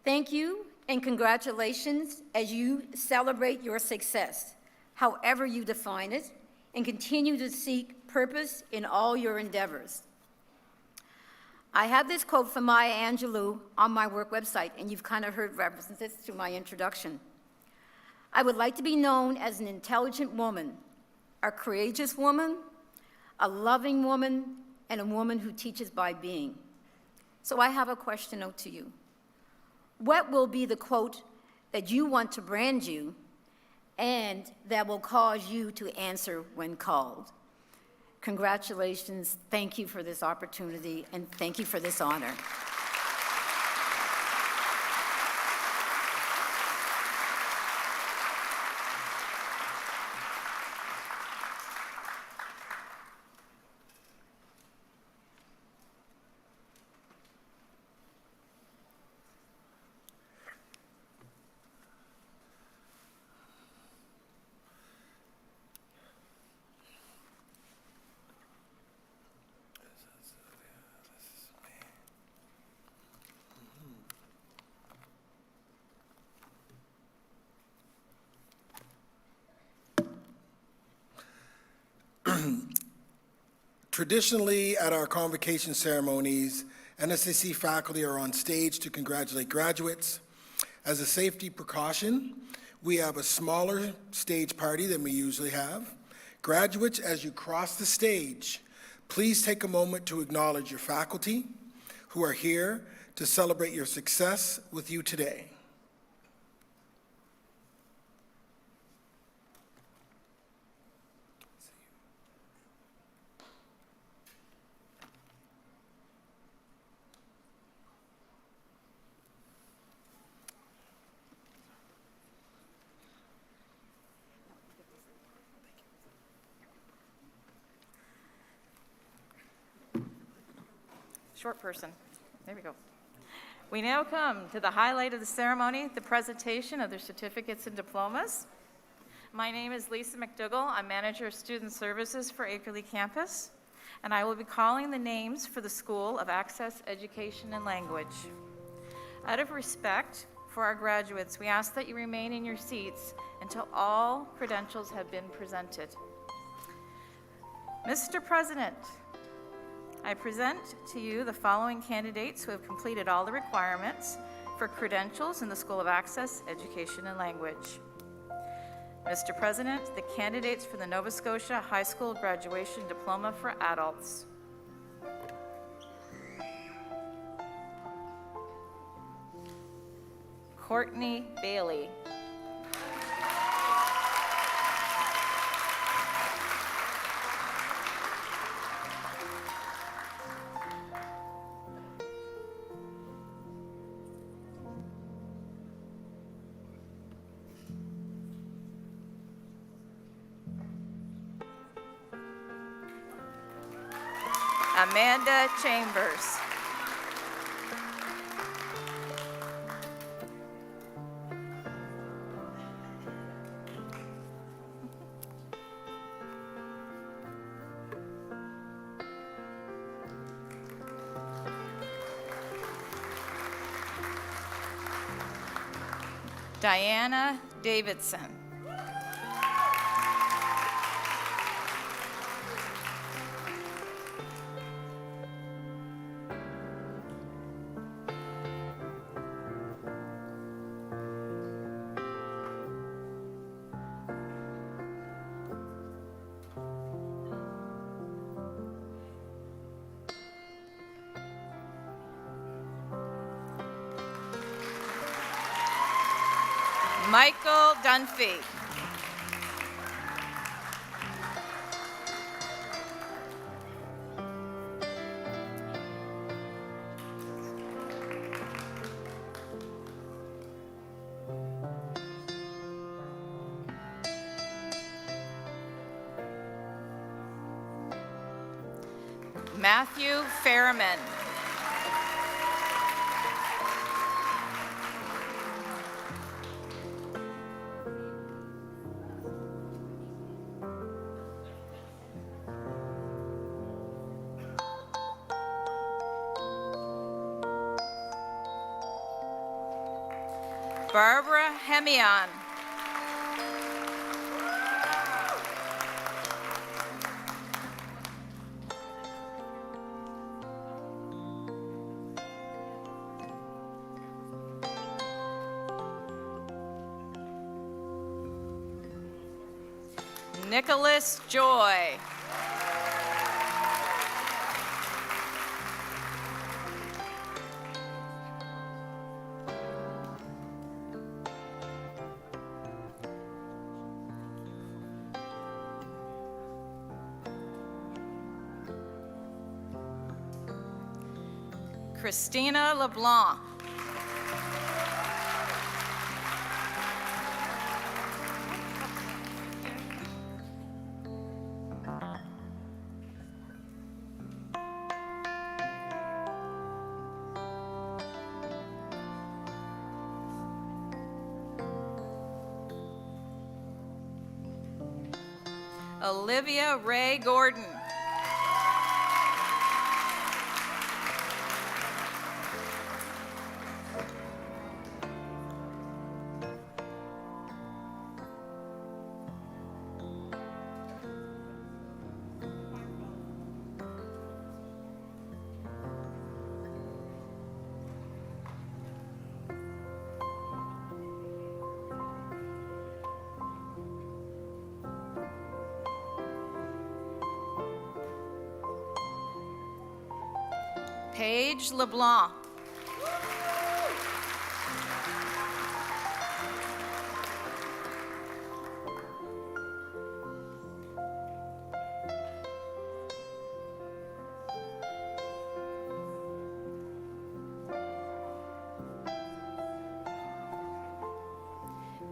Speaker 6: Thank you and congratulations as you celebrate your success, however you define it, and continue to seek purpose in all your endeavors. I have this quote from Maya Angelou on my work website, and you've kind of heard references to my introduction. I would like to be known as an intelligent woman, a courageous woman, a loving woman, and a woman who teaches by being. So I have a question out to you. What will be the quote that you want to brand you and that will cause you to answer when called? Congratulations, thank you for this opportunity, and thank you for this honor.
Speaker 4: Traditionally, at our convocation ceremonies, Nscc faculty are on stage to congratulate graduates. As a safety precaution, we have a smaller stage party than we usually have. Graduates, as you cross the stage, please take a moment to acknowledge your faculty who are here to celebrate your success with you today.
Speaker 7: Short person. There we go. We now come to the highlight of the ceremony, the presentation of their certificates and diplomas. My name is Lisa McDougall. I'm Manager of Student Services for Akerley Campus, and I will be calling the names for the School of Access, Education, and Language. Out of respect for our graduates, we ask that you remain in your seats until all credentials have been presented. Mr. President, I present to you the following candidates who have completed all the requirements for credentials in the School of Access, Education, and Language. Mr. President, the candidates for the Nova Scotia High School Graduation Diploma for Adults. Courtney Bailey. Amanda Chambers. Diana Davidson. Michael Dunphy. Matthew Ferriman. Barbara Hemion. Nicholas Joy. Christina LeBlanc. Olivia Ray Gordon. Paige LeBlanc.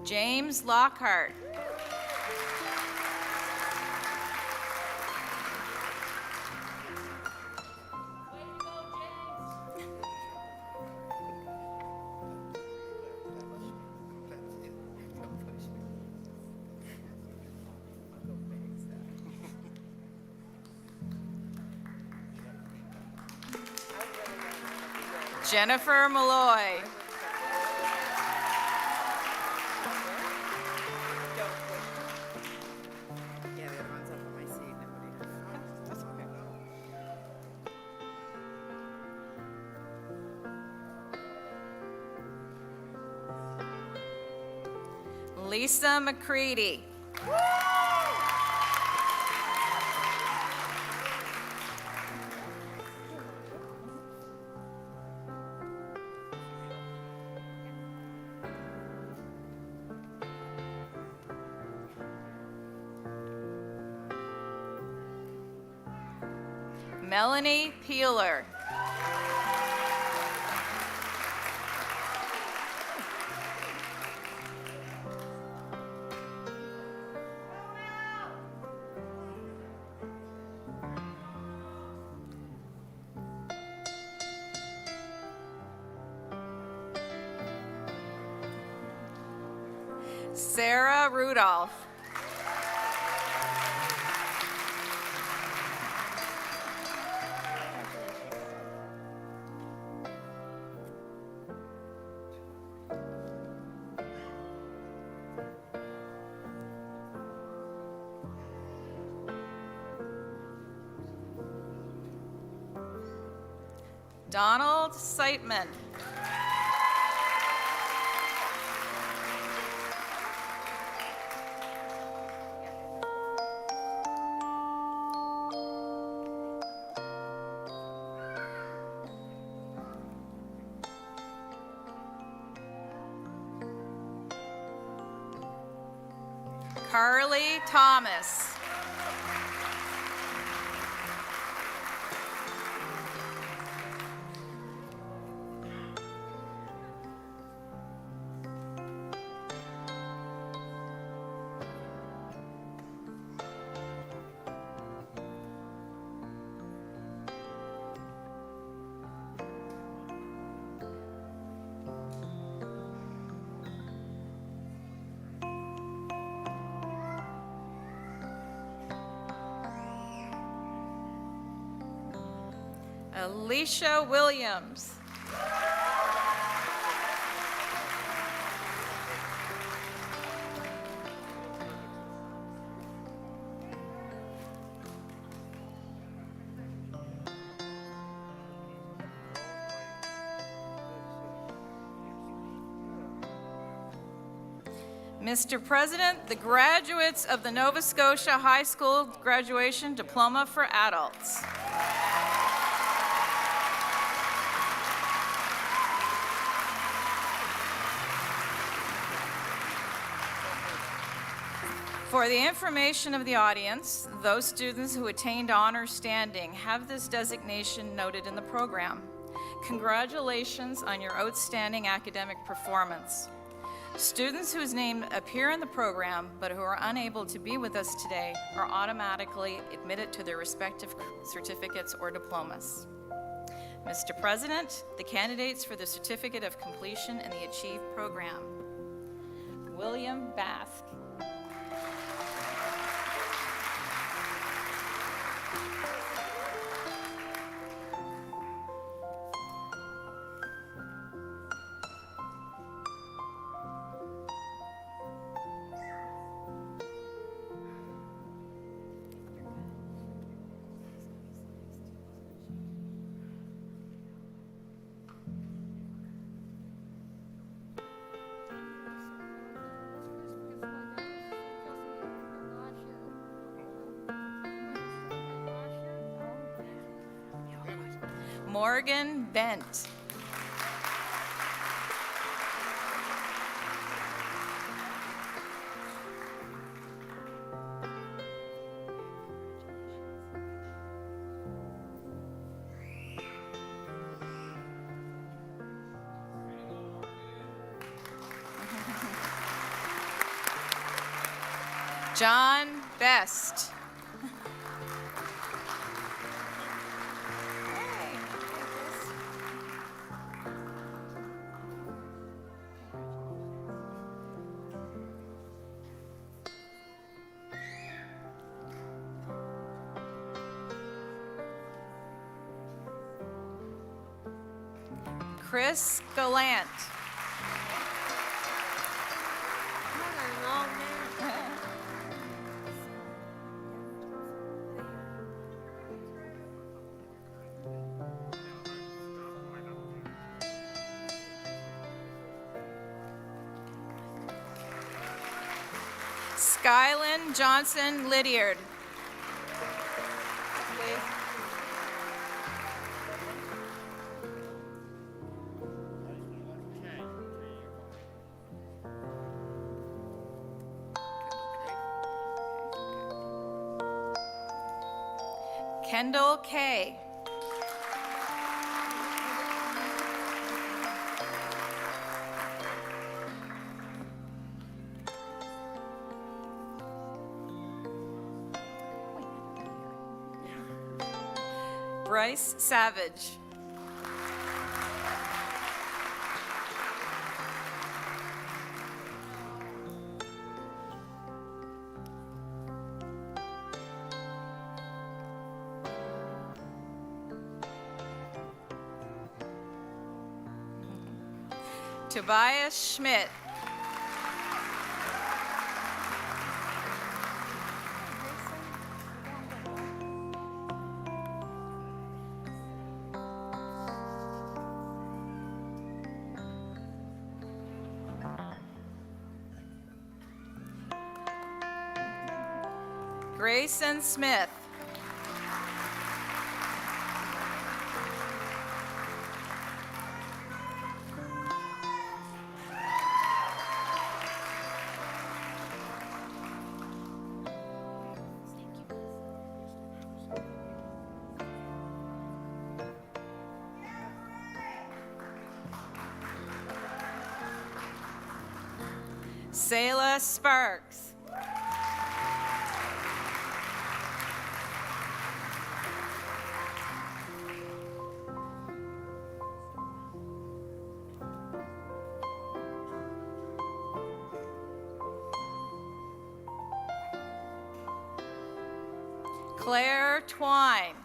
Speaker 7: James Lockhart. Jennifer Malloy. Lisa McCready. Melanie Peeler. Sarah Rudolph. Donald Seitman. Carly Thomas. Alicia Williams. Mr. President, the graduates of the Nova Scotia High School Graduation Diploma for Adults. For the information of the audience, those students who attained honor standing have this designation noted in the program. Congratulations on your outstanding academic performance. Students whose names appear in the program but who are unable to be with us today are automatically admitted to their respective certificates or diplomas. Mr. President, the candidates for the Certificate of Completion in the Achieve program. William Bask. Morgan Bent. John Best. Chris Gallant. Skylin Johnson Lydiard. Kendall Kay. Bryce Savage. Tobias Schmidt. Grayson Smith. Selah Sparks. Claire Twine.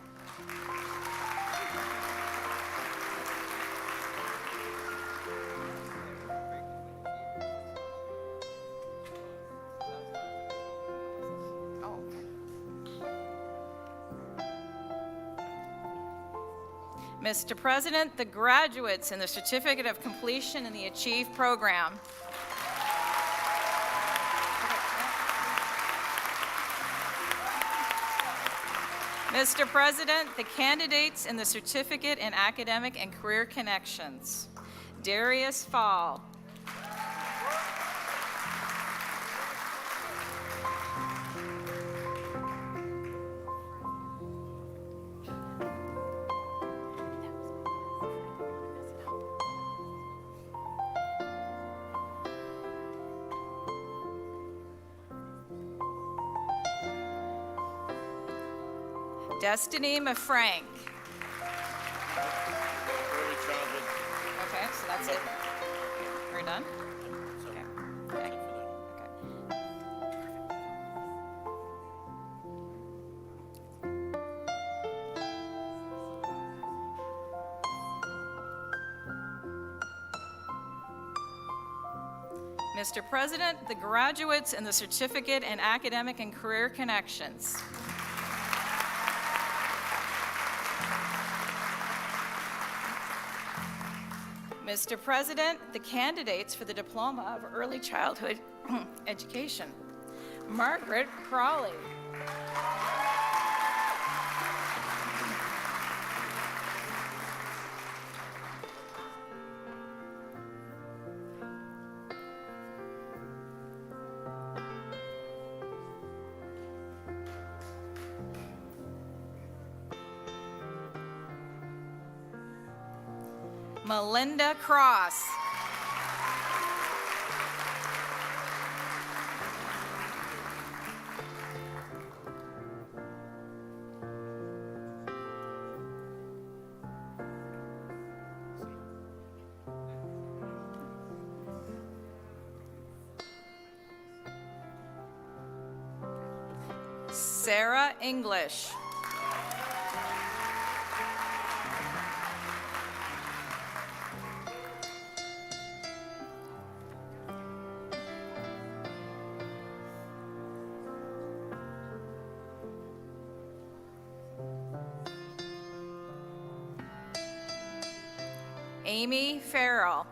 Speaker 7: Mr. President, the graduates in the Certificate of Completion in the Achieve program. Mr. President, the candidates in the Certificate in Academic and Career Connections. Darius Fall. Destiny Mafrank.
Speaker 8: Early childhood.
Speaker 7: Okay, so that's it. We're done? Okay. Okay. Mr. President, the graduates in the Certificate in Academic and Career Connections. Mr. President, the candidates for the Diploma of Early Childhood Education. Margaret Crawley. Melinda Cross. Sarah English. Amy Farrell.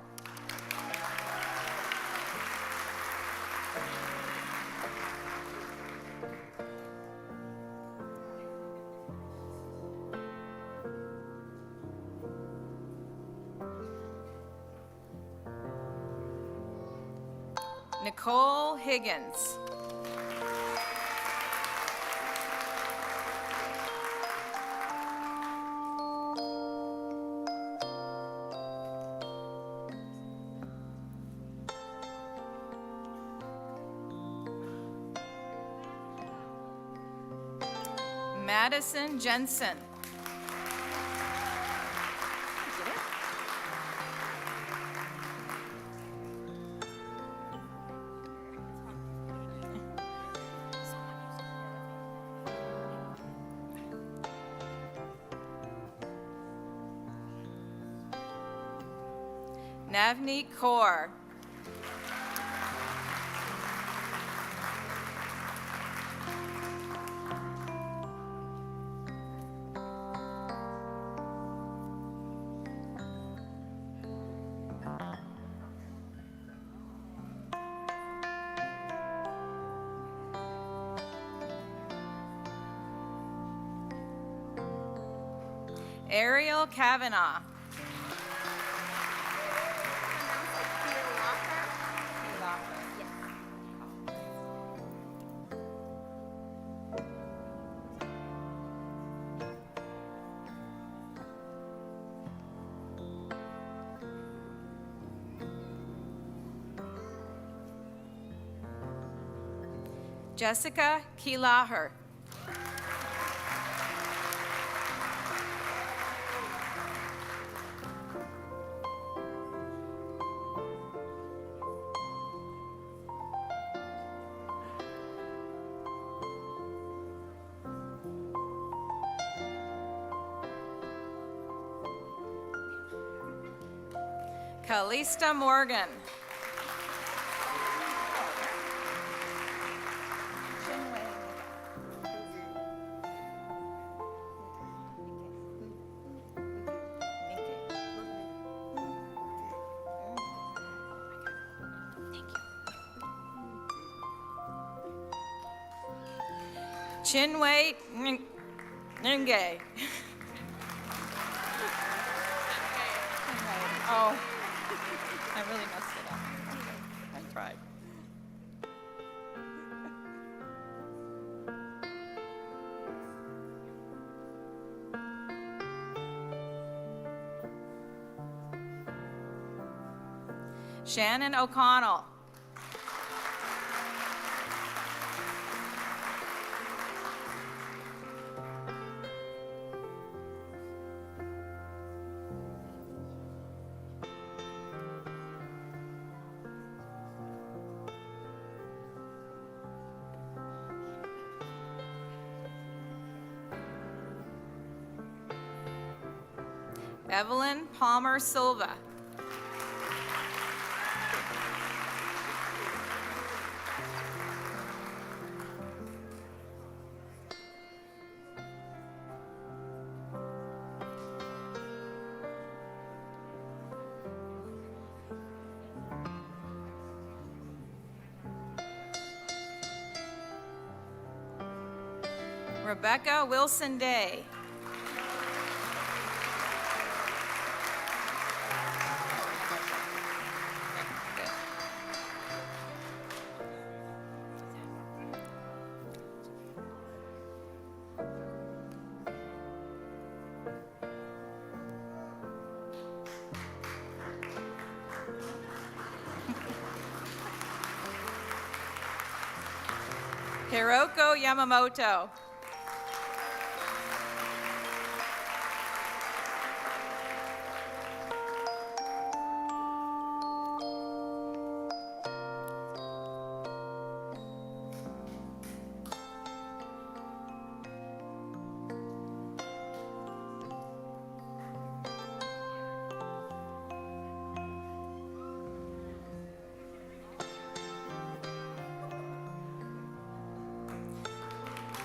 Speaker 7: Nicole Higgins. Madison Jensen. Navneet Kaur. Ariel Kavanaugh. Jessica Kilaher. Kalista Morgan. Chinwe Nge. Oh, I really messed it up. I tried. Shannon O'Connell. Evelyn Palmer Silva. Rebecca Wilson Day. Hiroko Yamamoto.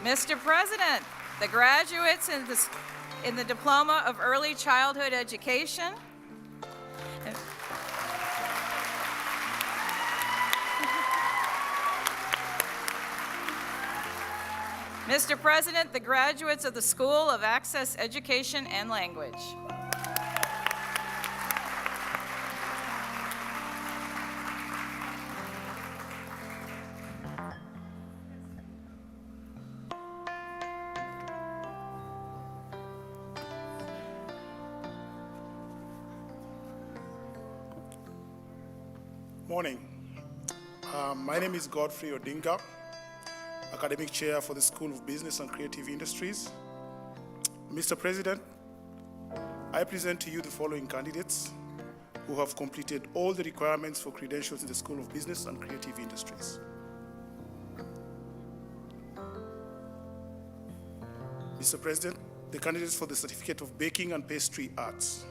Speaker 7: Mr. President, the graduates in the Diploma of Early Childhood Education. Mr. President, the graduates of the School of Access Education and Language.
Speaker 8: Morning. My name is Godfrey Odinga, Academic Chair for the School of Business and Creative Industries. Mr. President, I present to you the following candidates who have completed all the requirements for credentials in the School of Business and Creative Industries. Mr. President, the candidates for the Certificate of Baking and Pastry Arts,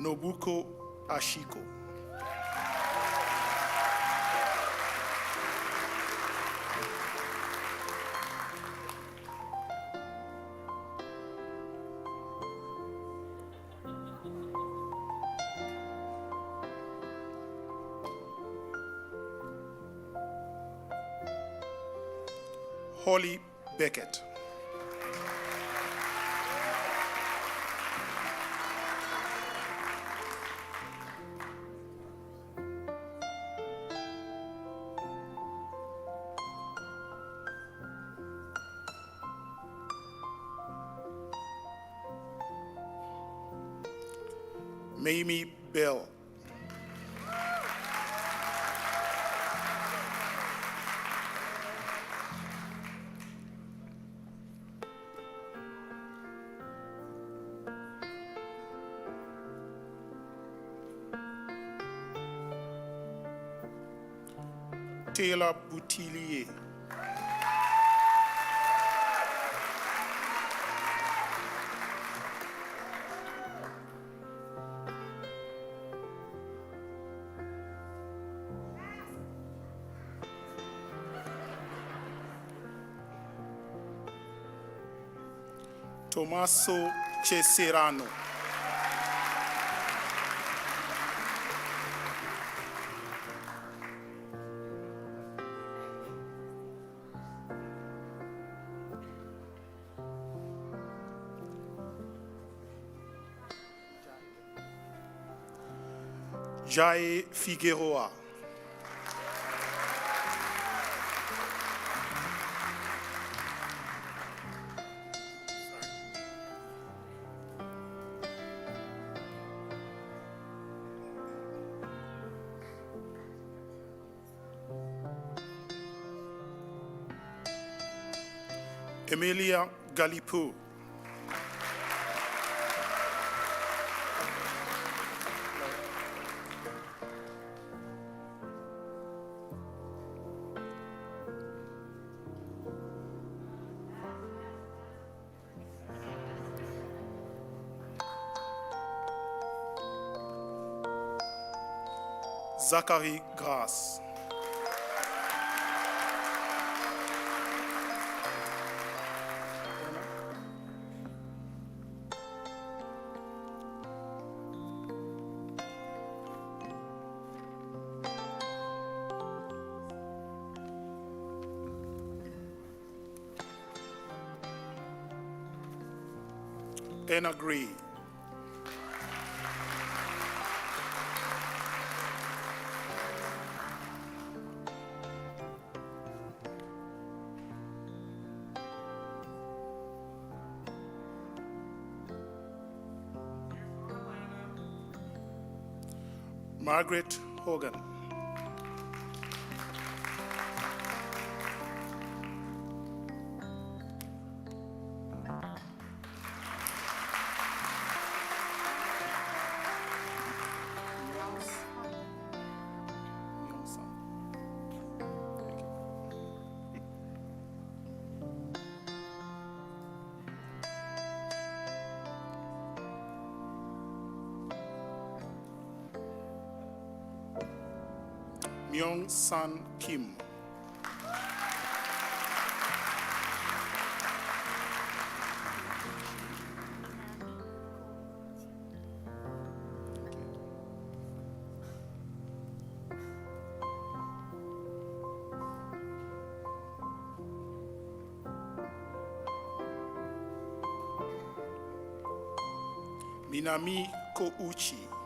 Speaker 8: Nobuko Ashiko. Holly Beckett. Mamie Bell. Taylor Boutillier. Tommaso Ceserano. Jae Figueroa. Emilia Galipo. Zachary Grass. Anna Gray. Margaret Hogan. Myung San Kim. Minami Kouchi.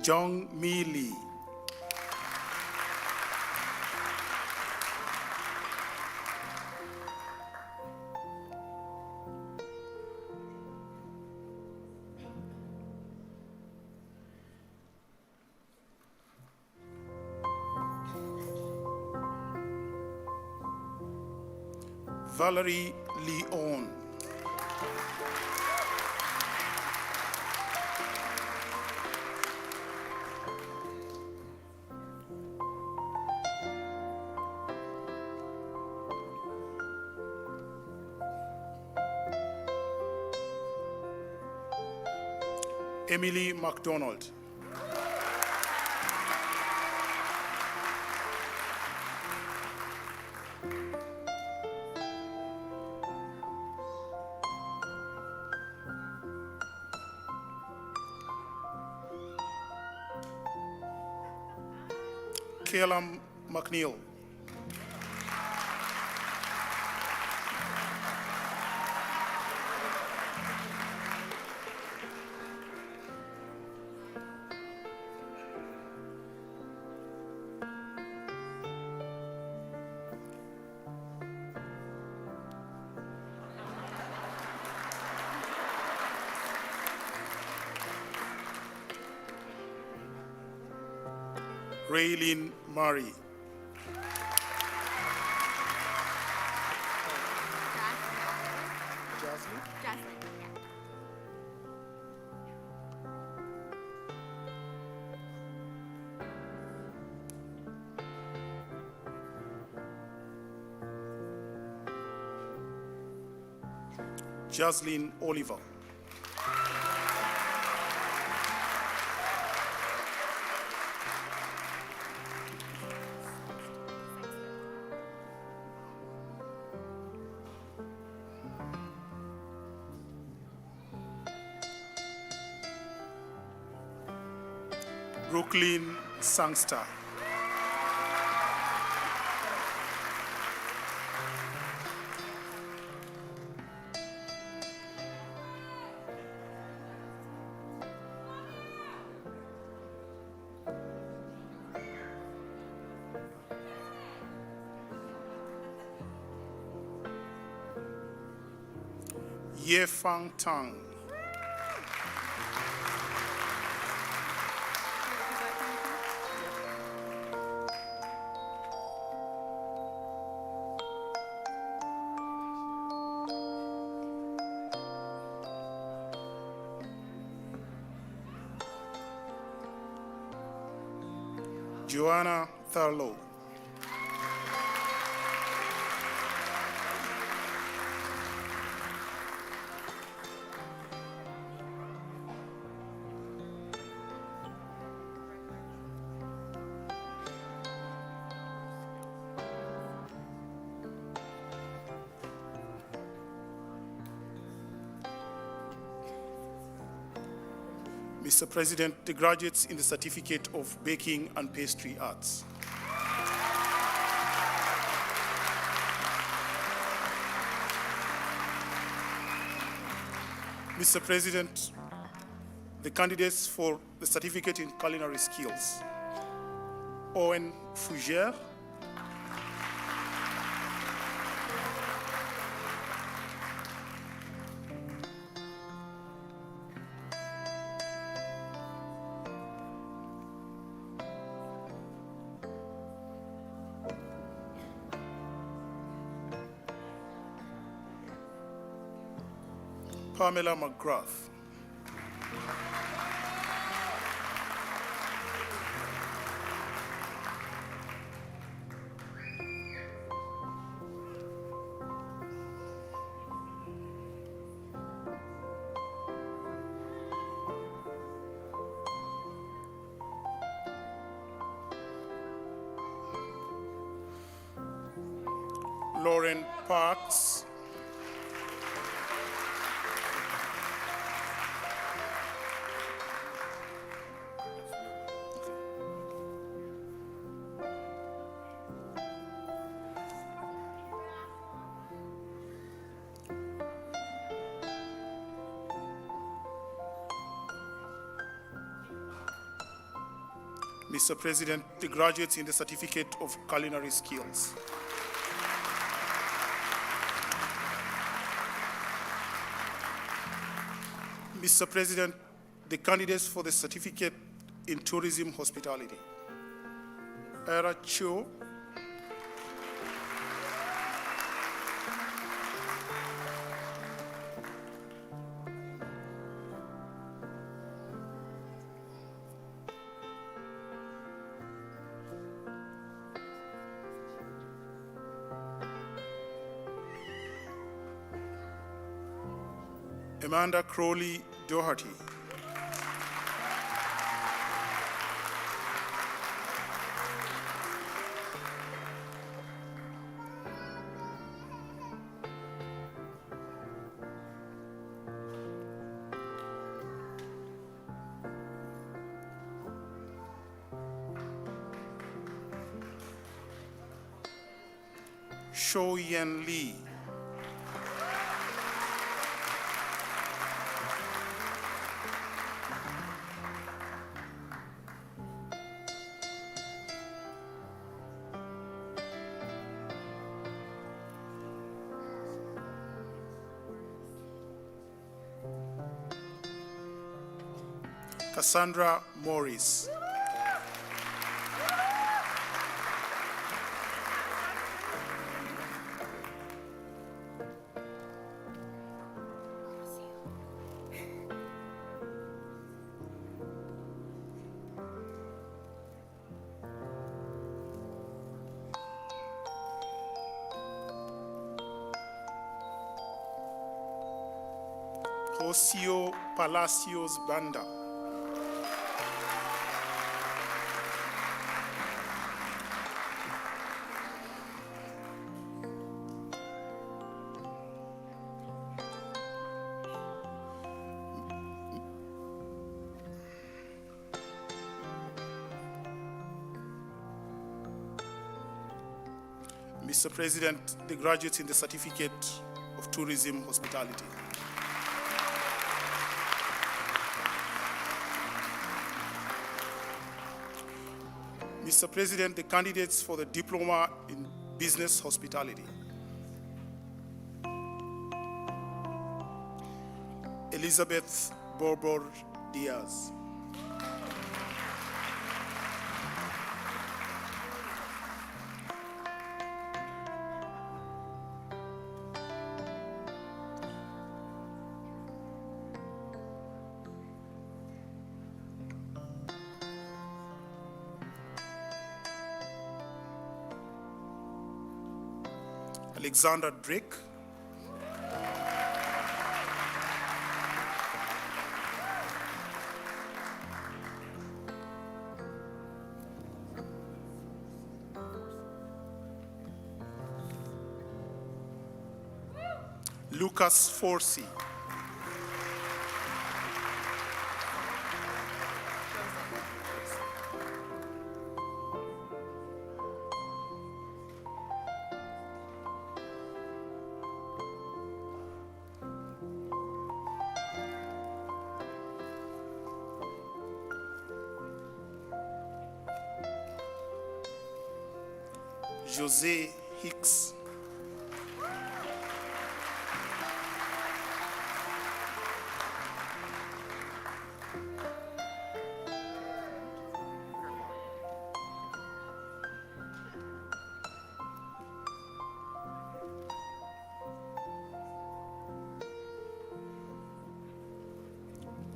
Speaker 8: Jong Mi Lee. Valerie Leon. Emily Mcdonald. Calum McNeil. Raylene Murray. Jocelyn Oliver. Brooklyn Sangster. Ye Fang Tang. Joanna Thurlow. Mr. President, the graduates in the Certificate of Baking and Pastry Arts. Mr. President, the candidates for the Certificate in Culinary Skills. Owen Fougere, Pamela McGrath. Lauren Parks. Mr. President, the graduates in the Certificate of Culinary Skills. Mr. President, the candidates for the Certificate in Tourism Hospitality. Era Cho. Amanda Crowley Doherty. Shou Yan Lee. Cassandra Morris. Josio Palacios Banda. Mr. President, the graduates in the Certificate of Tourism Hospitality. Mr. President, the candidates for the Diploma in Business Hospitality. Elizabeth Borbor Diaz. Alexander Drake. Lucas Forsey. Jose Hicks.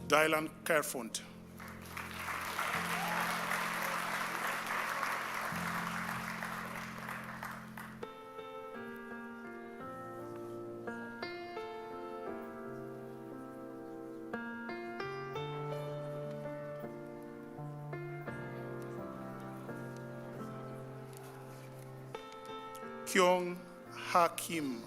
Speaker 8: Dylan Kerfont. Kyung Hakim.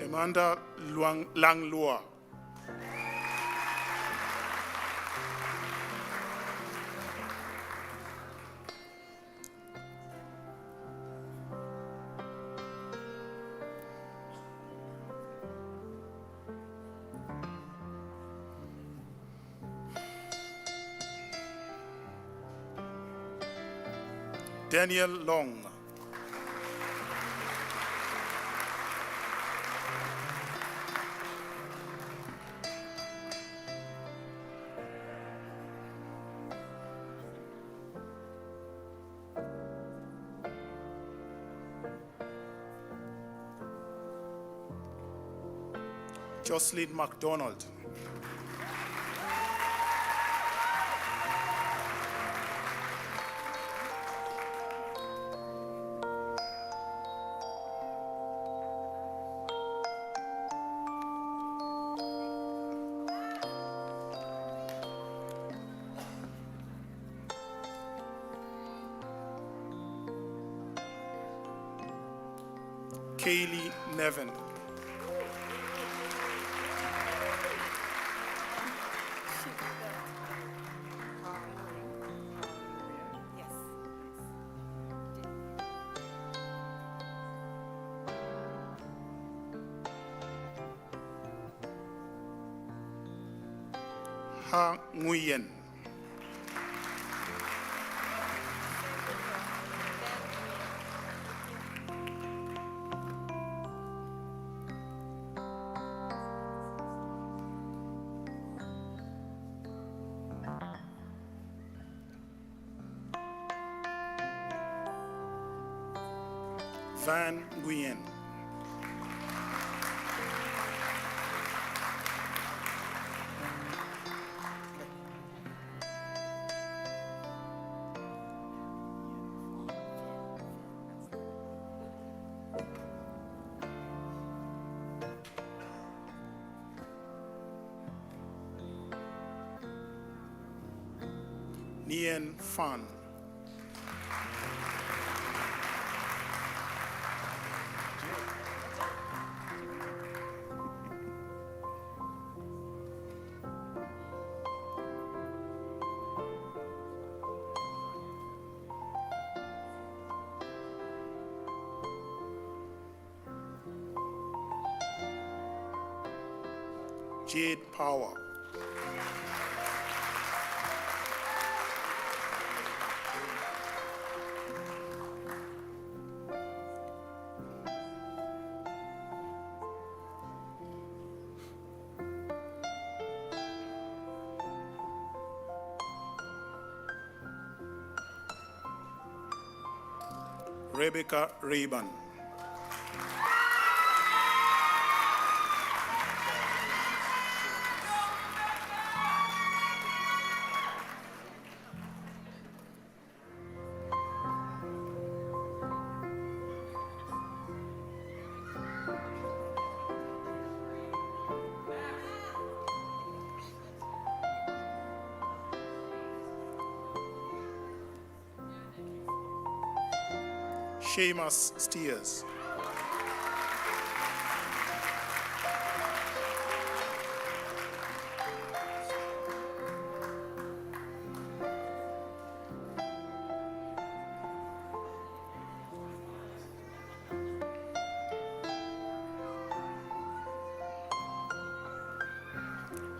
Speaker 8: Amanda Langlua. Daniel Long. Jocelyn Mcdonald. Kaylee Nevin. Ha Nguyen. Van Nguyen. Nien Fan. Jade Power. Rebecca Rayban. Seamus Steers.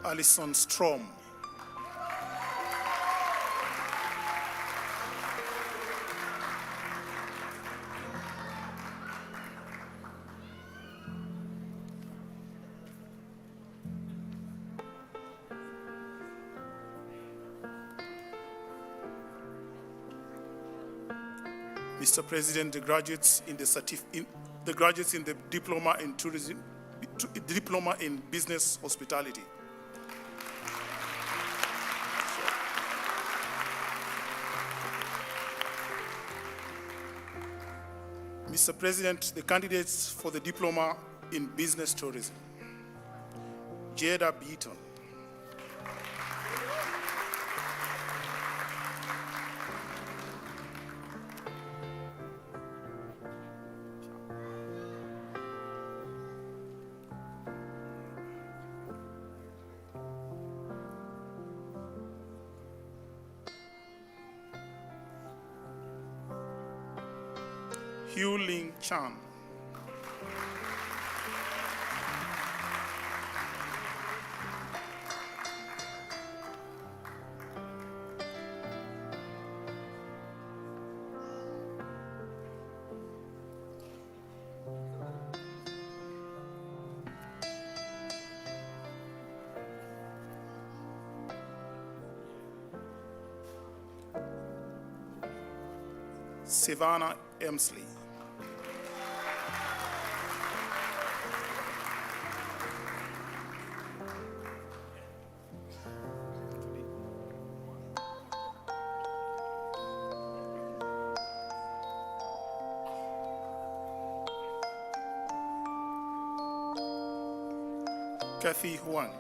Speaker 8: Alison Strom. Mr. President, the graduates in the Diploma in Tourism, Diploma in Business Hospitality. Mr. President, the candidates for the Diploma in Business Tourism. Jada Beaton. Hugh Ling Chan. Savannah Emsley. Kathy Huang.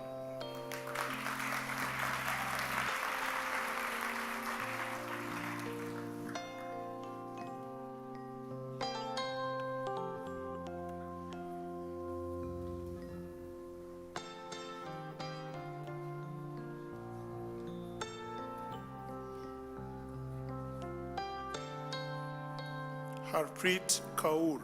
Speaker 8: Harpreet Kaur.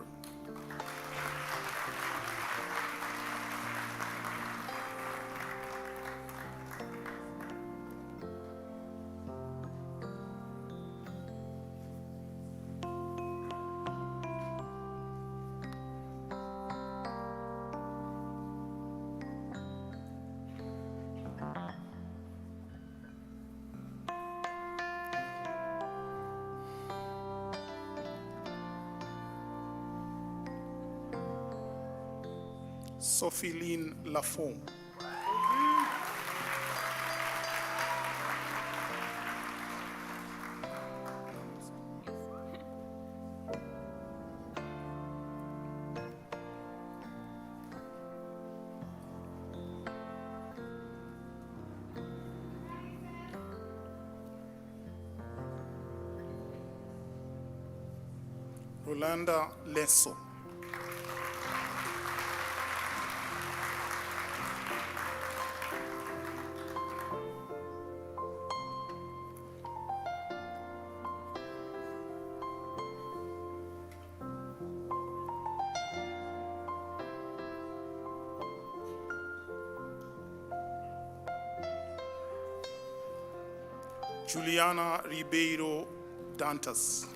Speaker 8: Sophie Lynn Lafont. Rolanda Lesso. Juliana Ribeiro Dantas.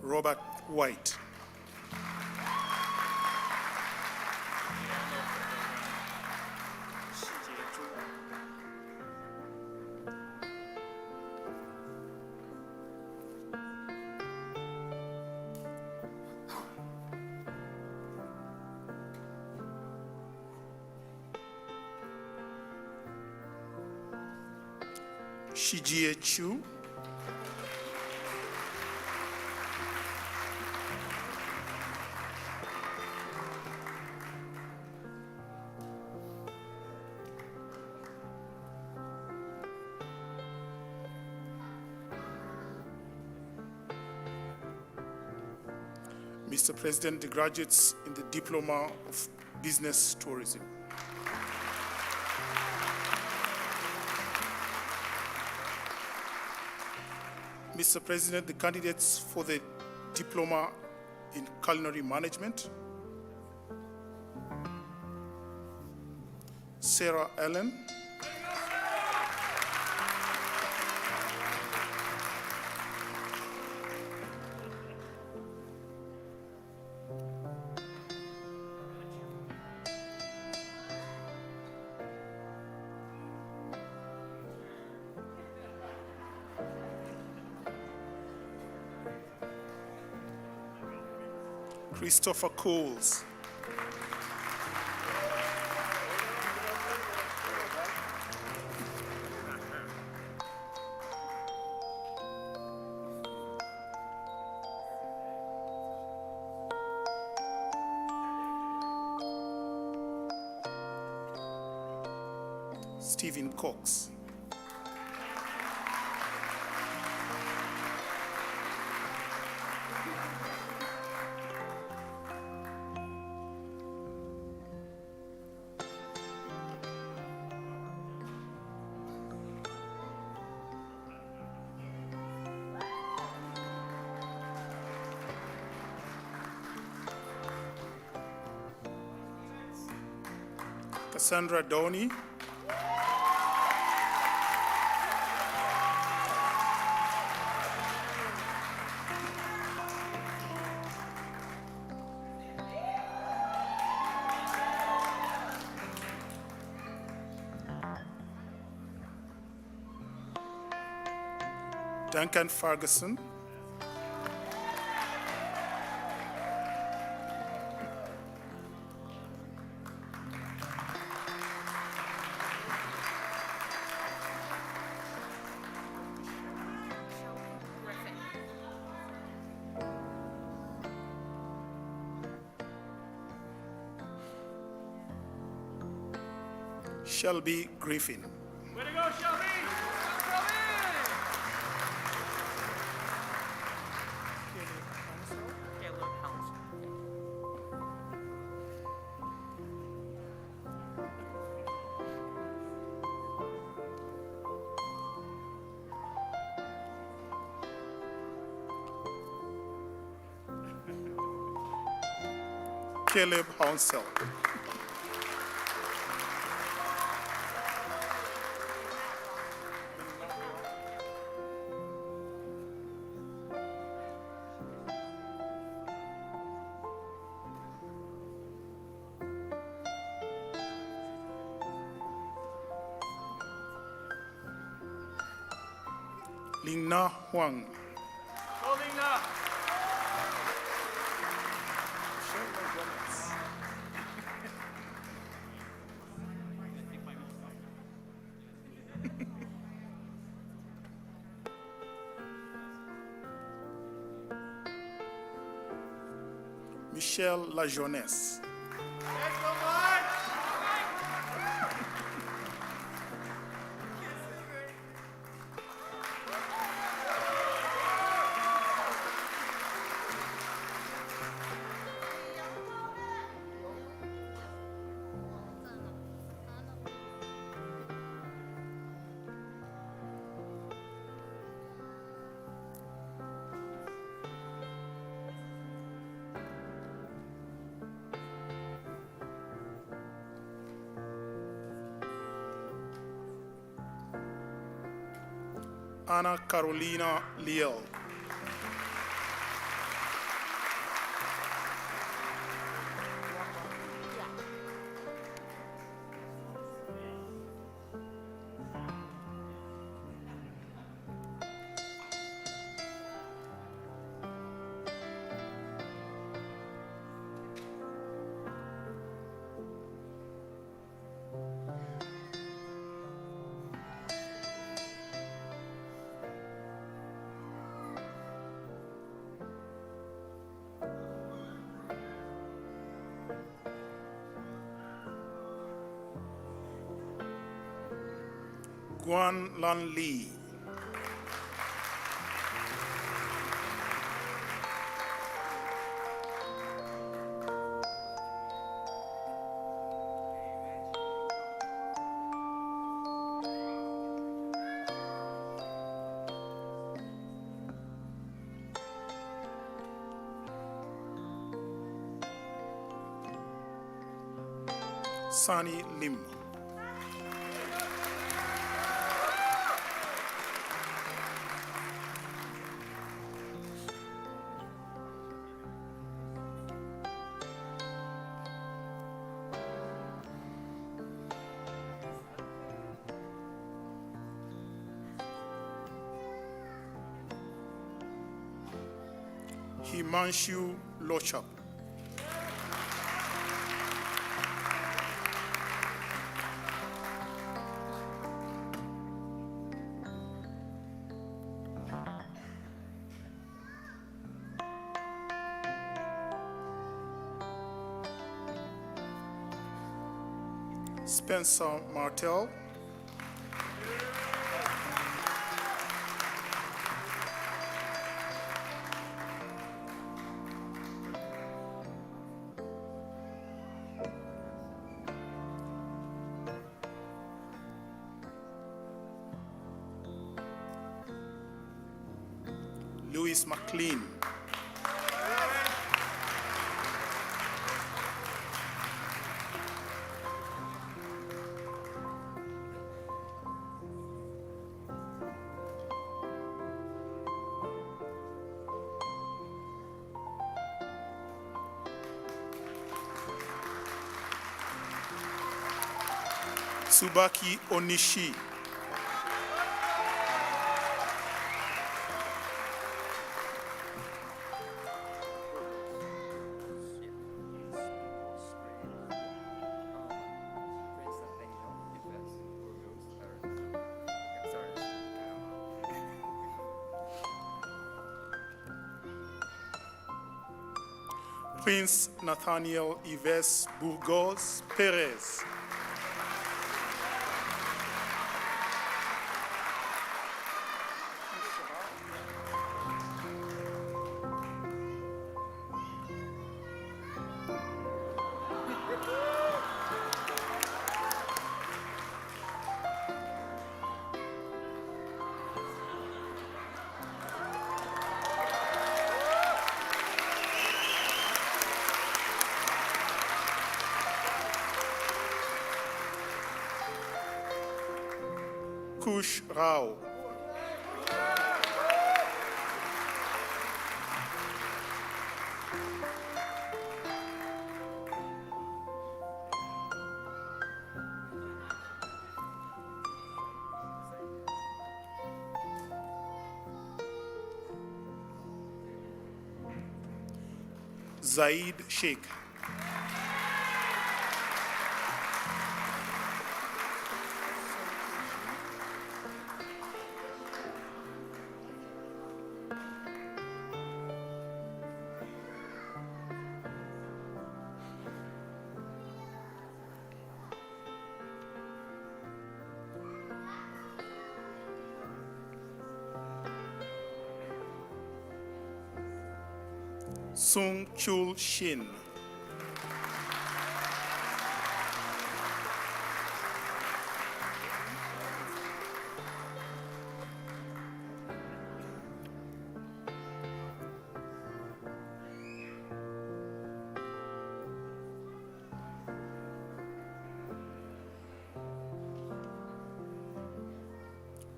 Speaker 8: Robert White. Shijie Chu. Mr. President, the graduates in the Diploma of Business Tourism. Mr. President, the candidates for the Diploma in Culinary Management. Sarah Allen. Christopher Coles. Stephen Cox. Cassandra Downey. Duncan Ferguson. Shelby Griffin.
Speaker 9: Way to go, Shelby!
Speaker 8: Caleb Hounsell. Lingna Huang.
Speaker 9: Holding up.
Speaker 8: Michelle La Jeunesse. Anna Carolina Liel. Guan Lan Lee. Sunny Lim. Himanshu Lochap. Spencer Martel. Louis McLean. Tsubaki Onishi. Prince Nathaniel Yves Burgos Perez. Kush Rao. Zaid Sheikh. Sung Chul Shin.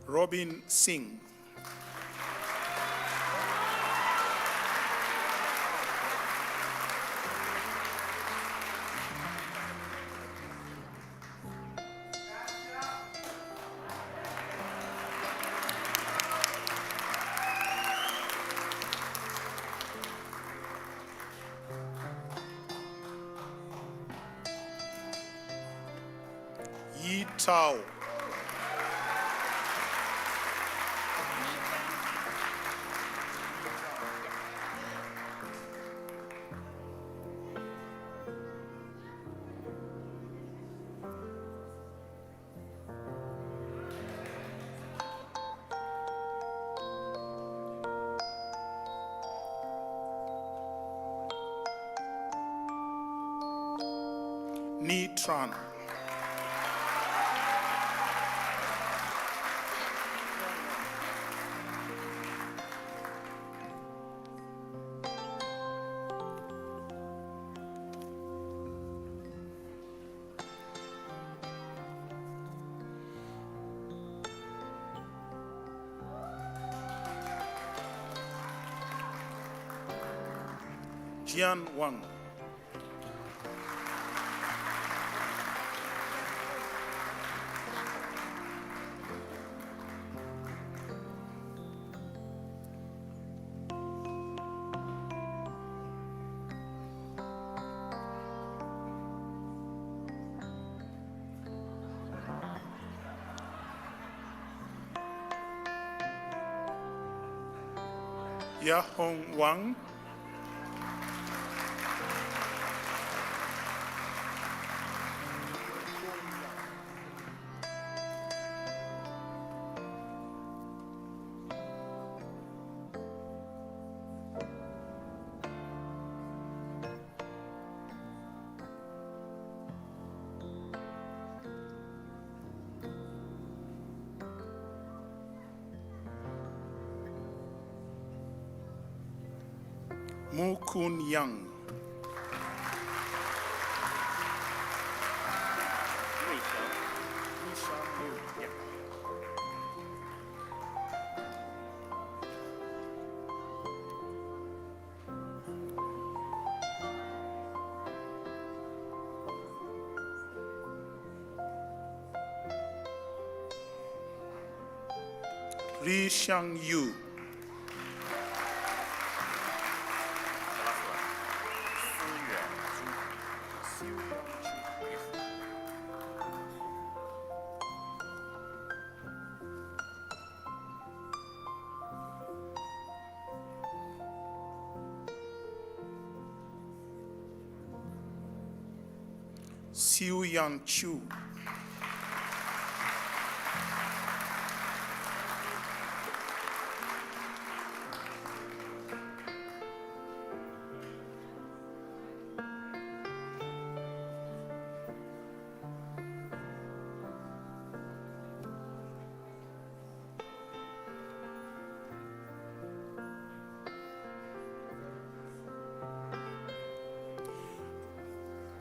Speaker 8: Robin Singh. Yi Tao. Ni Tran. Jian Wang. Ya Hong Wang. Mu Kun Young. Ri Xiang Yu. Siu Yan Chu.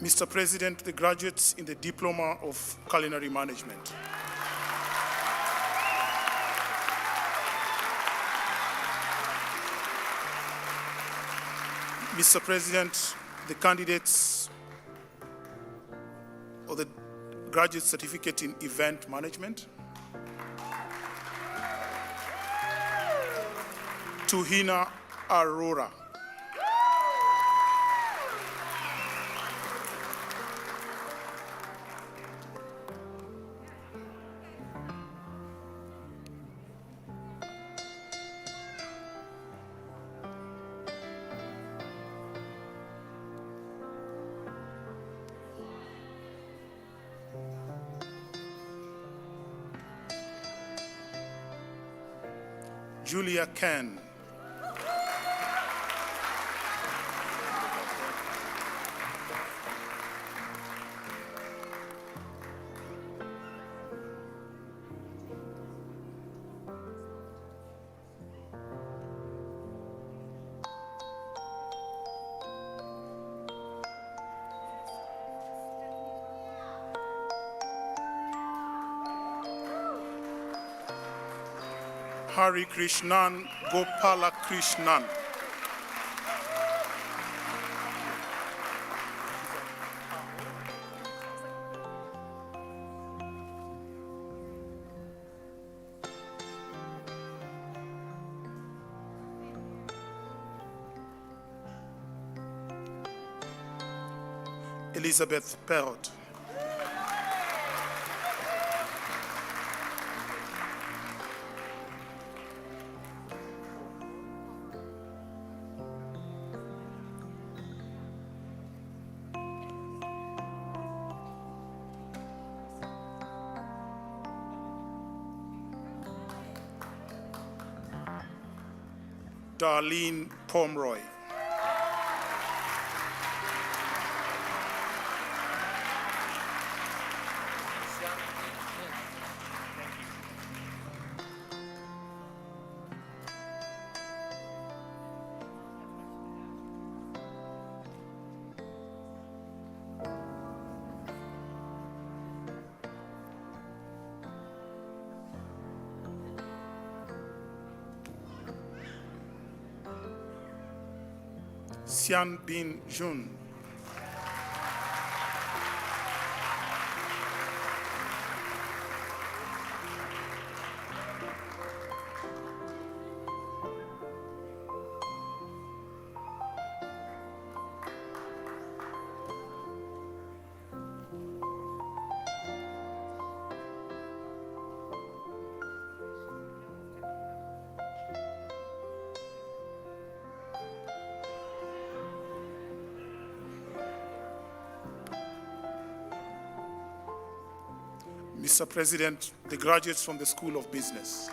Speaker 8: Mr. President, the graduates in the Diploma of Culinary Management. Mr. President, the candidates of the Graduate Certificate in Event Management. Tuhina Aurora. Julia Ken. Hari Krishnan Gopala Krishnan. Elizabeth Perrot. Darlene Pomeroy. Sian Bin Jun. Mr. President, the graduates from the School of Business.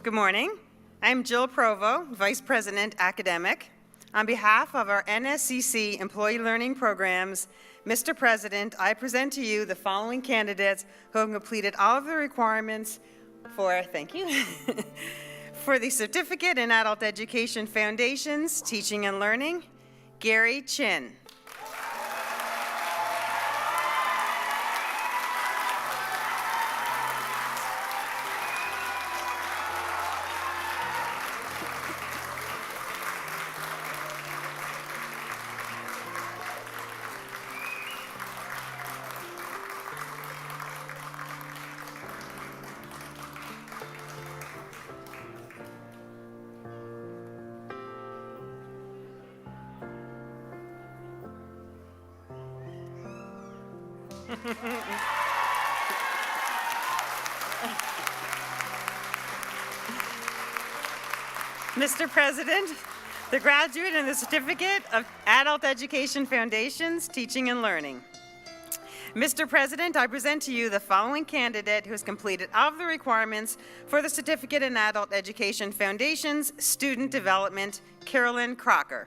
Speaker 10: Good morning. I'm Jill Provo, Vice President Academic. On behalf of our Nscc employee learning programs, Mr. President, I present to you the following candidates who have completed all of the requirements for, thank you, for the Certificate in Adult Education Foundations, Teaching and Learning. Gary Chin. Mr. President, the graduate in the Certificate of Adult Education Foundations, Teaching and Learning. Mr. President, I present to you the following candidate who has completed all of the requirements for the Certificate in Adult Education Foundations, Student Development, Carolyn Crocker.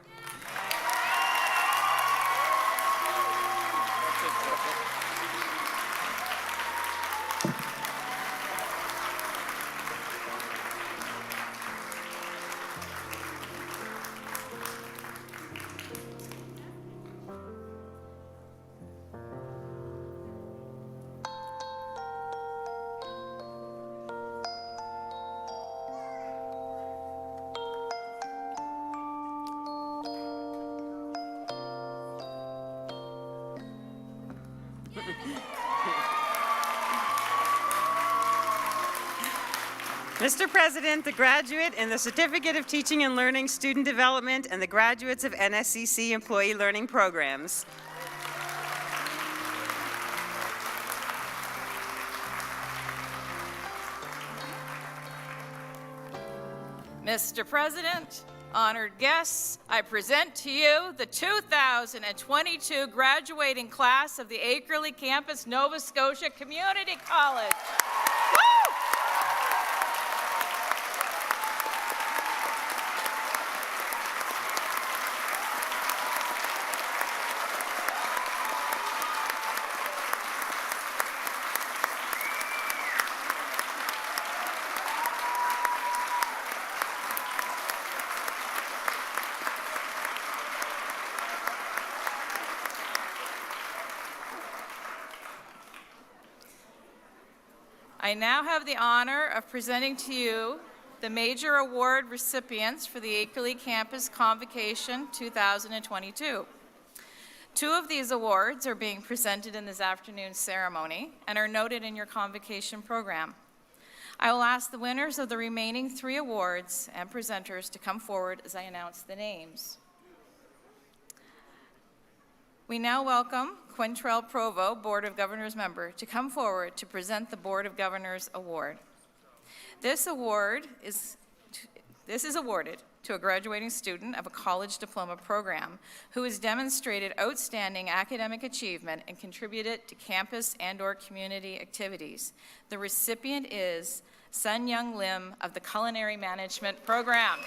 Speaker 10: Mr. President, the graduate in the Certificate of Teaching and Learning Student Development and the graduates of Nscc Employee Learning Programs.
Speaker 7: Mr. President, honored guests, I present to you the 2022 graduating class of the Akerley Campus, Nova Scotia Community College. Woo! I now have the honor of presenting to you the major award recipients for the Akerley Campus Convocation 2022. Two of these awards are being presented in this afternoon's ceremony and are noted in your convocation program. I will ask the winners of the remaining 3 awards and presenters to come forward as I announce the names. We now welcome Quintrell Provo, Board of Governors member, to come forward to present the Board of Governors Award. This is awarded to a graduating student of a college diploma program who has demonstrated outstanding academic achievement and contributed to campus and/or community activities. The recipient is Sun Young Lim of the Culinary Management Program.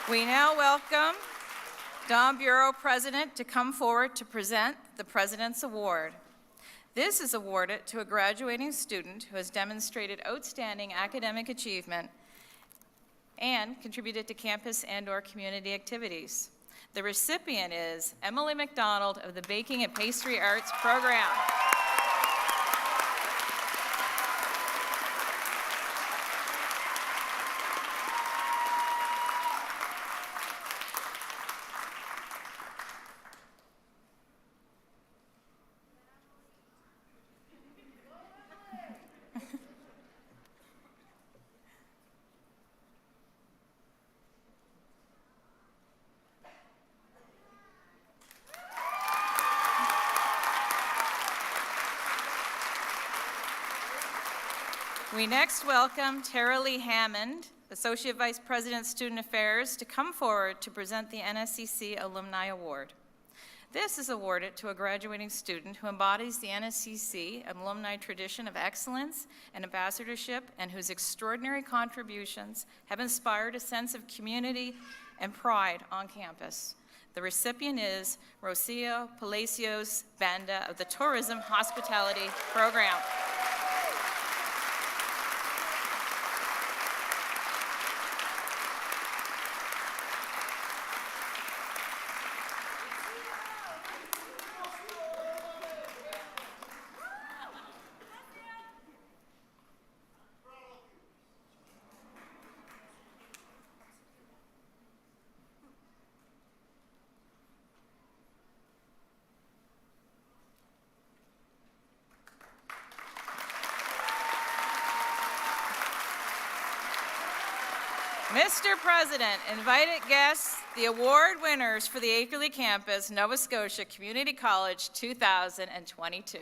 Speaker 7: We now welcome Dom Bureau President to come forward to present the President's Award. This is awarded to a graduating student who has demonstrated outstanding academic achievement and contributed to campus and/or community activities. The recipient is Emily Mcdonald of the Baking and Pastry Arts Program. We next welcome Tara Lee Hammond, Associate Vice President, Student Affairs, to come forward to present the Nscc Alumni Award. This is awarded to a graduating student who embodies the Nscc alumni tradition of excellence and ambassadorship, and whose extraordinary contributions have inspired a sense of community and pride on campus. The recipient is Rocio Palacios Banda of the Tourism Hospitality Program. Mr. President, invited guests, the award winners for the Akerley campus, Nova Scotia Community College 2022.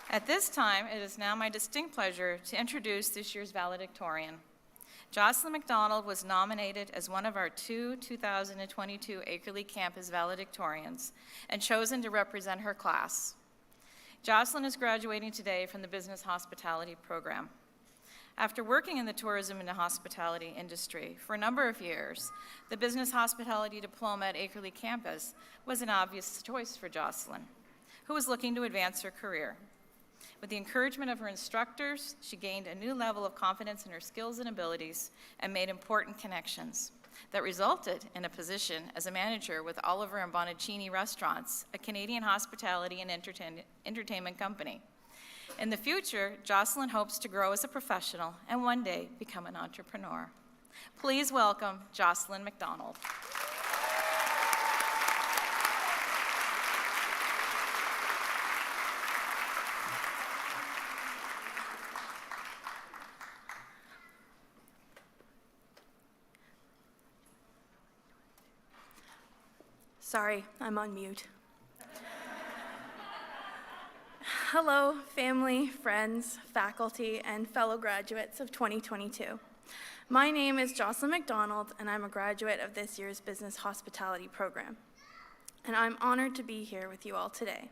Speaker 7: At this time, it is now my distinct pleasure to introduce this year's valedictorian. Jocelyn Mcdonald was nominated as one of our two 2022 Akerley campus valedictorians and chosen to represent her class. Jocelyn is graduating today from the Business Hospitality program. After working in the tourism and hospitality industry for a number of years, the Business Hospitality Diploma at Akerley campus was an obvious choice for Jocelyn, who was looking to advance her career. With the encouragement of her instructors, she gained a new level of confidence in her skills and abilities and made important connections that resulted in a position as a manager with Oliver and Bonacini Restaurants, a Canadian hospitality and entertainment company. In the future, Jocelyn hopes to grow as a professional and one day become an entrepreneur. Please welcome Jocelyn Mcdonald.
Speaker 11: Sorry, I'm on mute. Hello, family, friends, faculty, and fellow graduates of 2022. My name is Jocelyn Mcdonald, and I'm a graduate of this year's Business Hospitality program. And I'm honored to be here with you all today.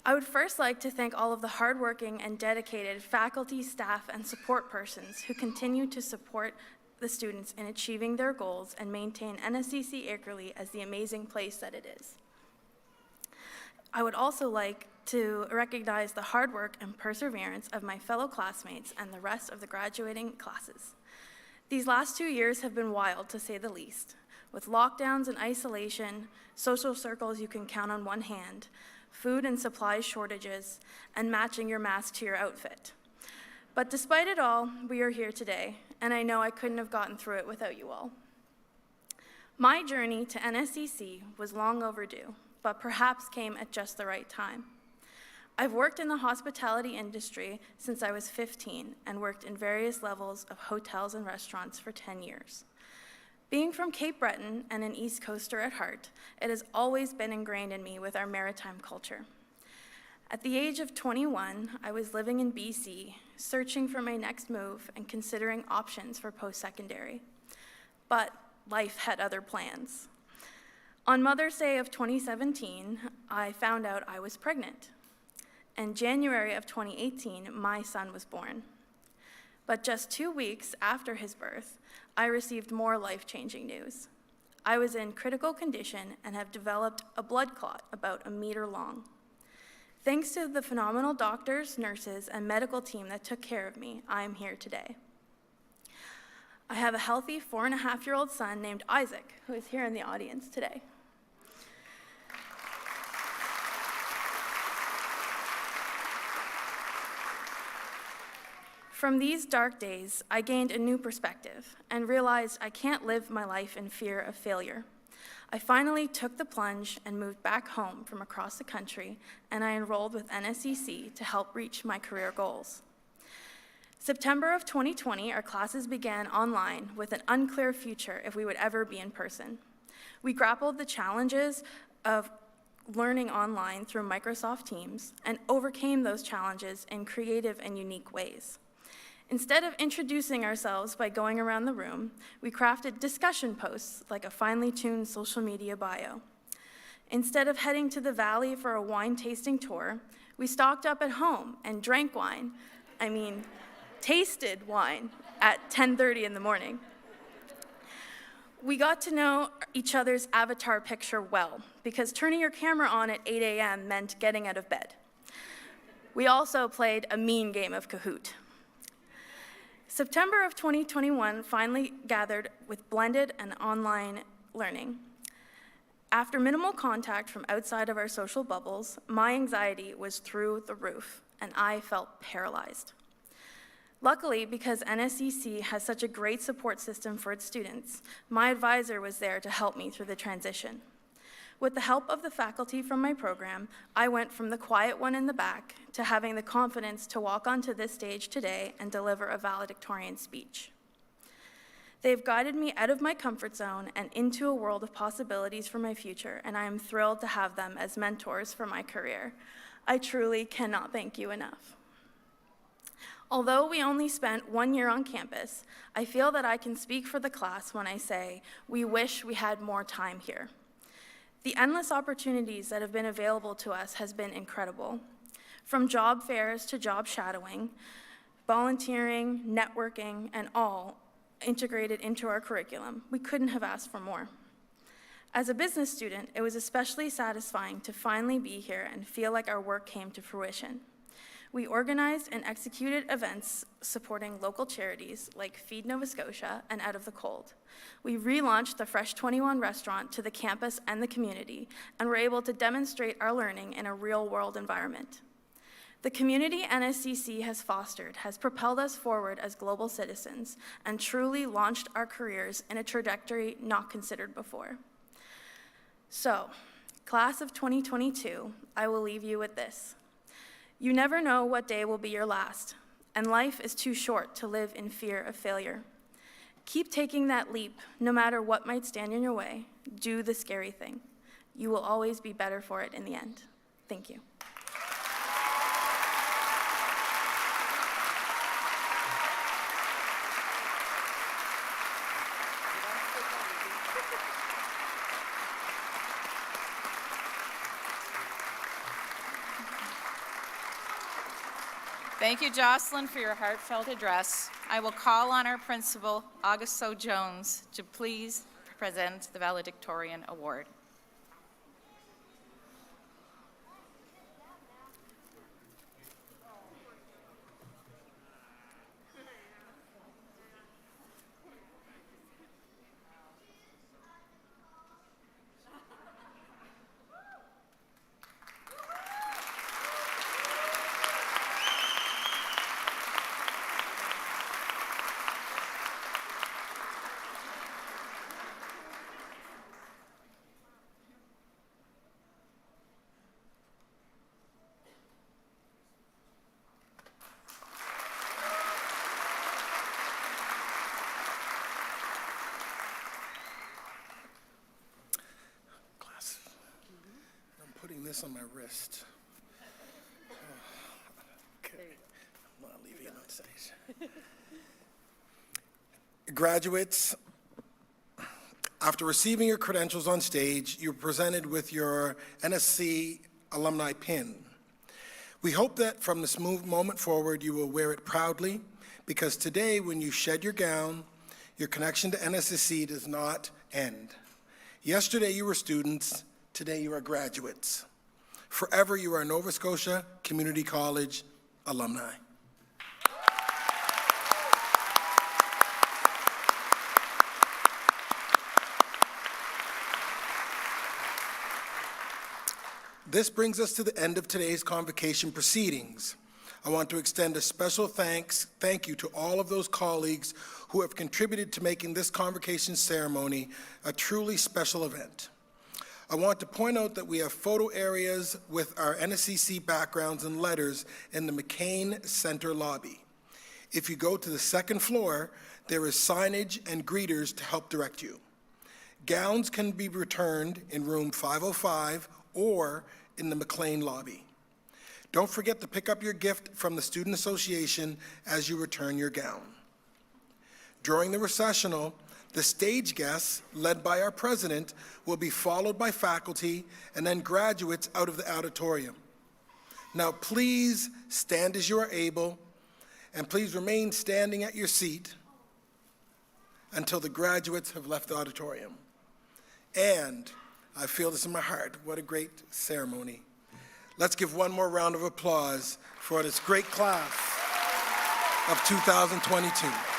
Speaker 11: I would first like to thank all of the hardworking and dedicated faculty, staff, and support persons who continue to support the students in achieving their goals and maintain Nscc Akerley as the amazing place that it is. I would also like to recognize the hard work and perseverance of my fellow classmates and the rest of the graduating classes. These last 2 years have been wild, to say the least, with lockdowns and isolation, social circles you can count on one hand, food and supply shortages, and matching your mask to your outfit. But despite it all, we are here today, and I know I couldn't have gotten through it without you all. My journey to Nscc was long overdue, but perhaps came at just the right time. I've worked in the hospitality industry since I was 15 and worked in various levels of hotels and restaurants for 10 years. Being from Cape Breton and an East Coaster at heart, it has always been ingrained in me with our maritime culture. At the age of 21, I was living in BC, searching for my next move and considering options for post-secondary. But life had other plans. On Mother's Day of 2017, I found out I was pregnant. In January of 2018, my son was born. But just 2 weeks after his birth, I received more life-changing news. I was in critical condition and have developed a blood clot about 1 meter long. Thanks to the phenomenal doctors, nurses, and medical team that took care of me, I am here today. I have a healthy 4.5-year-old son named Isaac, who is here in the audience today. From these dark days, I gained a new perspective and realized I can't live my life in fear of failure. I finally took the plunge and moved back home from across the country, and I enrolled with Nscc to help reach my career goals. September of 2020, our classes began online with an unclear future if we would ever be in person. We grappled the challenges of learning online through Microsoft Teams and overcame those challenges in creative and unique ways. Instead of introducing ourselves by going around the room, we crafted discussion posts like a finely tuned social media bio. Instead of heading to the valley for a wine tasting tour, we stocked up at home and drank wine, tasted wine at 10:30 in the morning. We got to know each other's avatar picture well, because turning your camera on at 8 a.m. meant getting out of bed. We also played a mean game of Kahoot. September of 2021 finally gathered with blended and online learning. After minimal contact from outside of our social bubbles, my anxiety was through the roof, and I felt paralyzed. Luckily, because Nscc has such a great support system for its students, my advisor was there to help me through the transition. With the help of the faculty from my program, I went from the quiet one in the back to having the confidence to walk onto this stage today and deliver a valedictorian speech. They've guided me out of my comfort zone and into a world of possibilities for my future, and I am thrilled to have them as mentors for my career. I truly cannot thank you enough. Although we only spent 1 year on campus, I feel that I can speak for the class when I say we wish we had more time here. The endless opportunities that have been available to us has been incredible. From job fairs to job shadowing, volunteering, networking, and all integrated into our curriculum. We couldn't have asked for more. As a business student, it was especially satisfying to finally be here and feel like our work came to fruition. We organized and executed events supporting local charities like Feed Nova Scotia and Out of the Cold. We relaunched the Fresh 21 restaurant to the campus and the community, and were able to demonstrate our learning in a real-world environment. The community Nscc has fostered has propelled us forward as global citizens and truly launched our careers in a trajectory not considered before. So, class of 2022, I will leave you with this. You never know what day will be your last, and life is too short to live in fear of failure. Keep taking that leap, no matter what might stand in your way. Do the scary thing. You will always be better for it in the end. Thank you.
Speaker 7: Thank you, Jocelyn, for your heartfelt address. I will call on our principal, Augusto Jones, to please present the Valedictorian Award.
Speaker 4: This on my wrist. Okay. I'm not leaving it on stage. Graduates, after receiving your credentials on stage, you're presented with your NSC alumni pin. We hope that from this moment forward, you will wear it proudly, because today, when you shed your gown, your connection to NSCC does not end. Yesterday, you were students. Today, you are graduates. Forever, you are Nova Scotia Community College alumni. This brings us to the end of today's convocation proceedings. I want to extend a special thank you to all of those colleagues who have contributed to making this convocation ceremony a truly special event. I want to point out that we have photo areas with our NSCC backgrounds and letters in the McCain Center lobby. If you go to the second floor, there is signage and greeters to help direct you. Gowns can be returned in room 505 or in the McLean lobby. Don't forget to pick up your gift from the Student Association as you return your gown. During the recessional, the stage guests, led by our president, will be followed by faculty and then graduates out of the auditorium. Now please stand as you are able, and please remain standing at your seat until the graduates have left the auditorium. And I feel this in my heart, what a great ceremony. Let's give one more round of applause for this great class of 2022.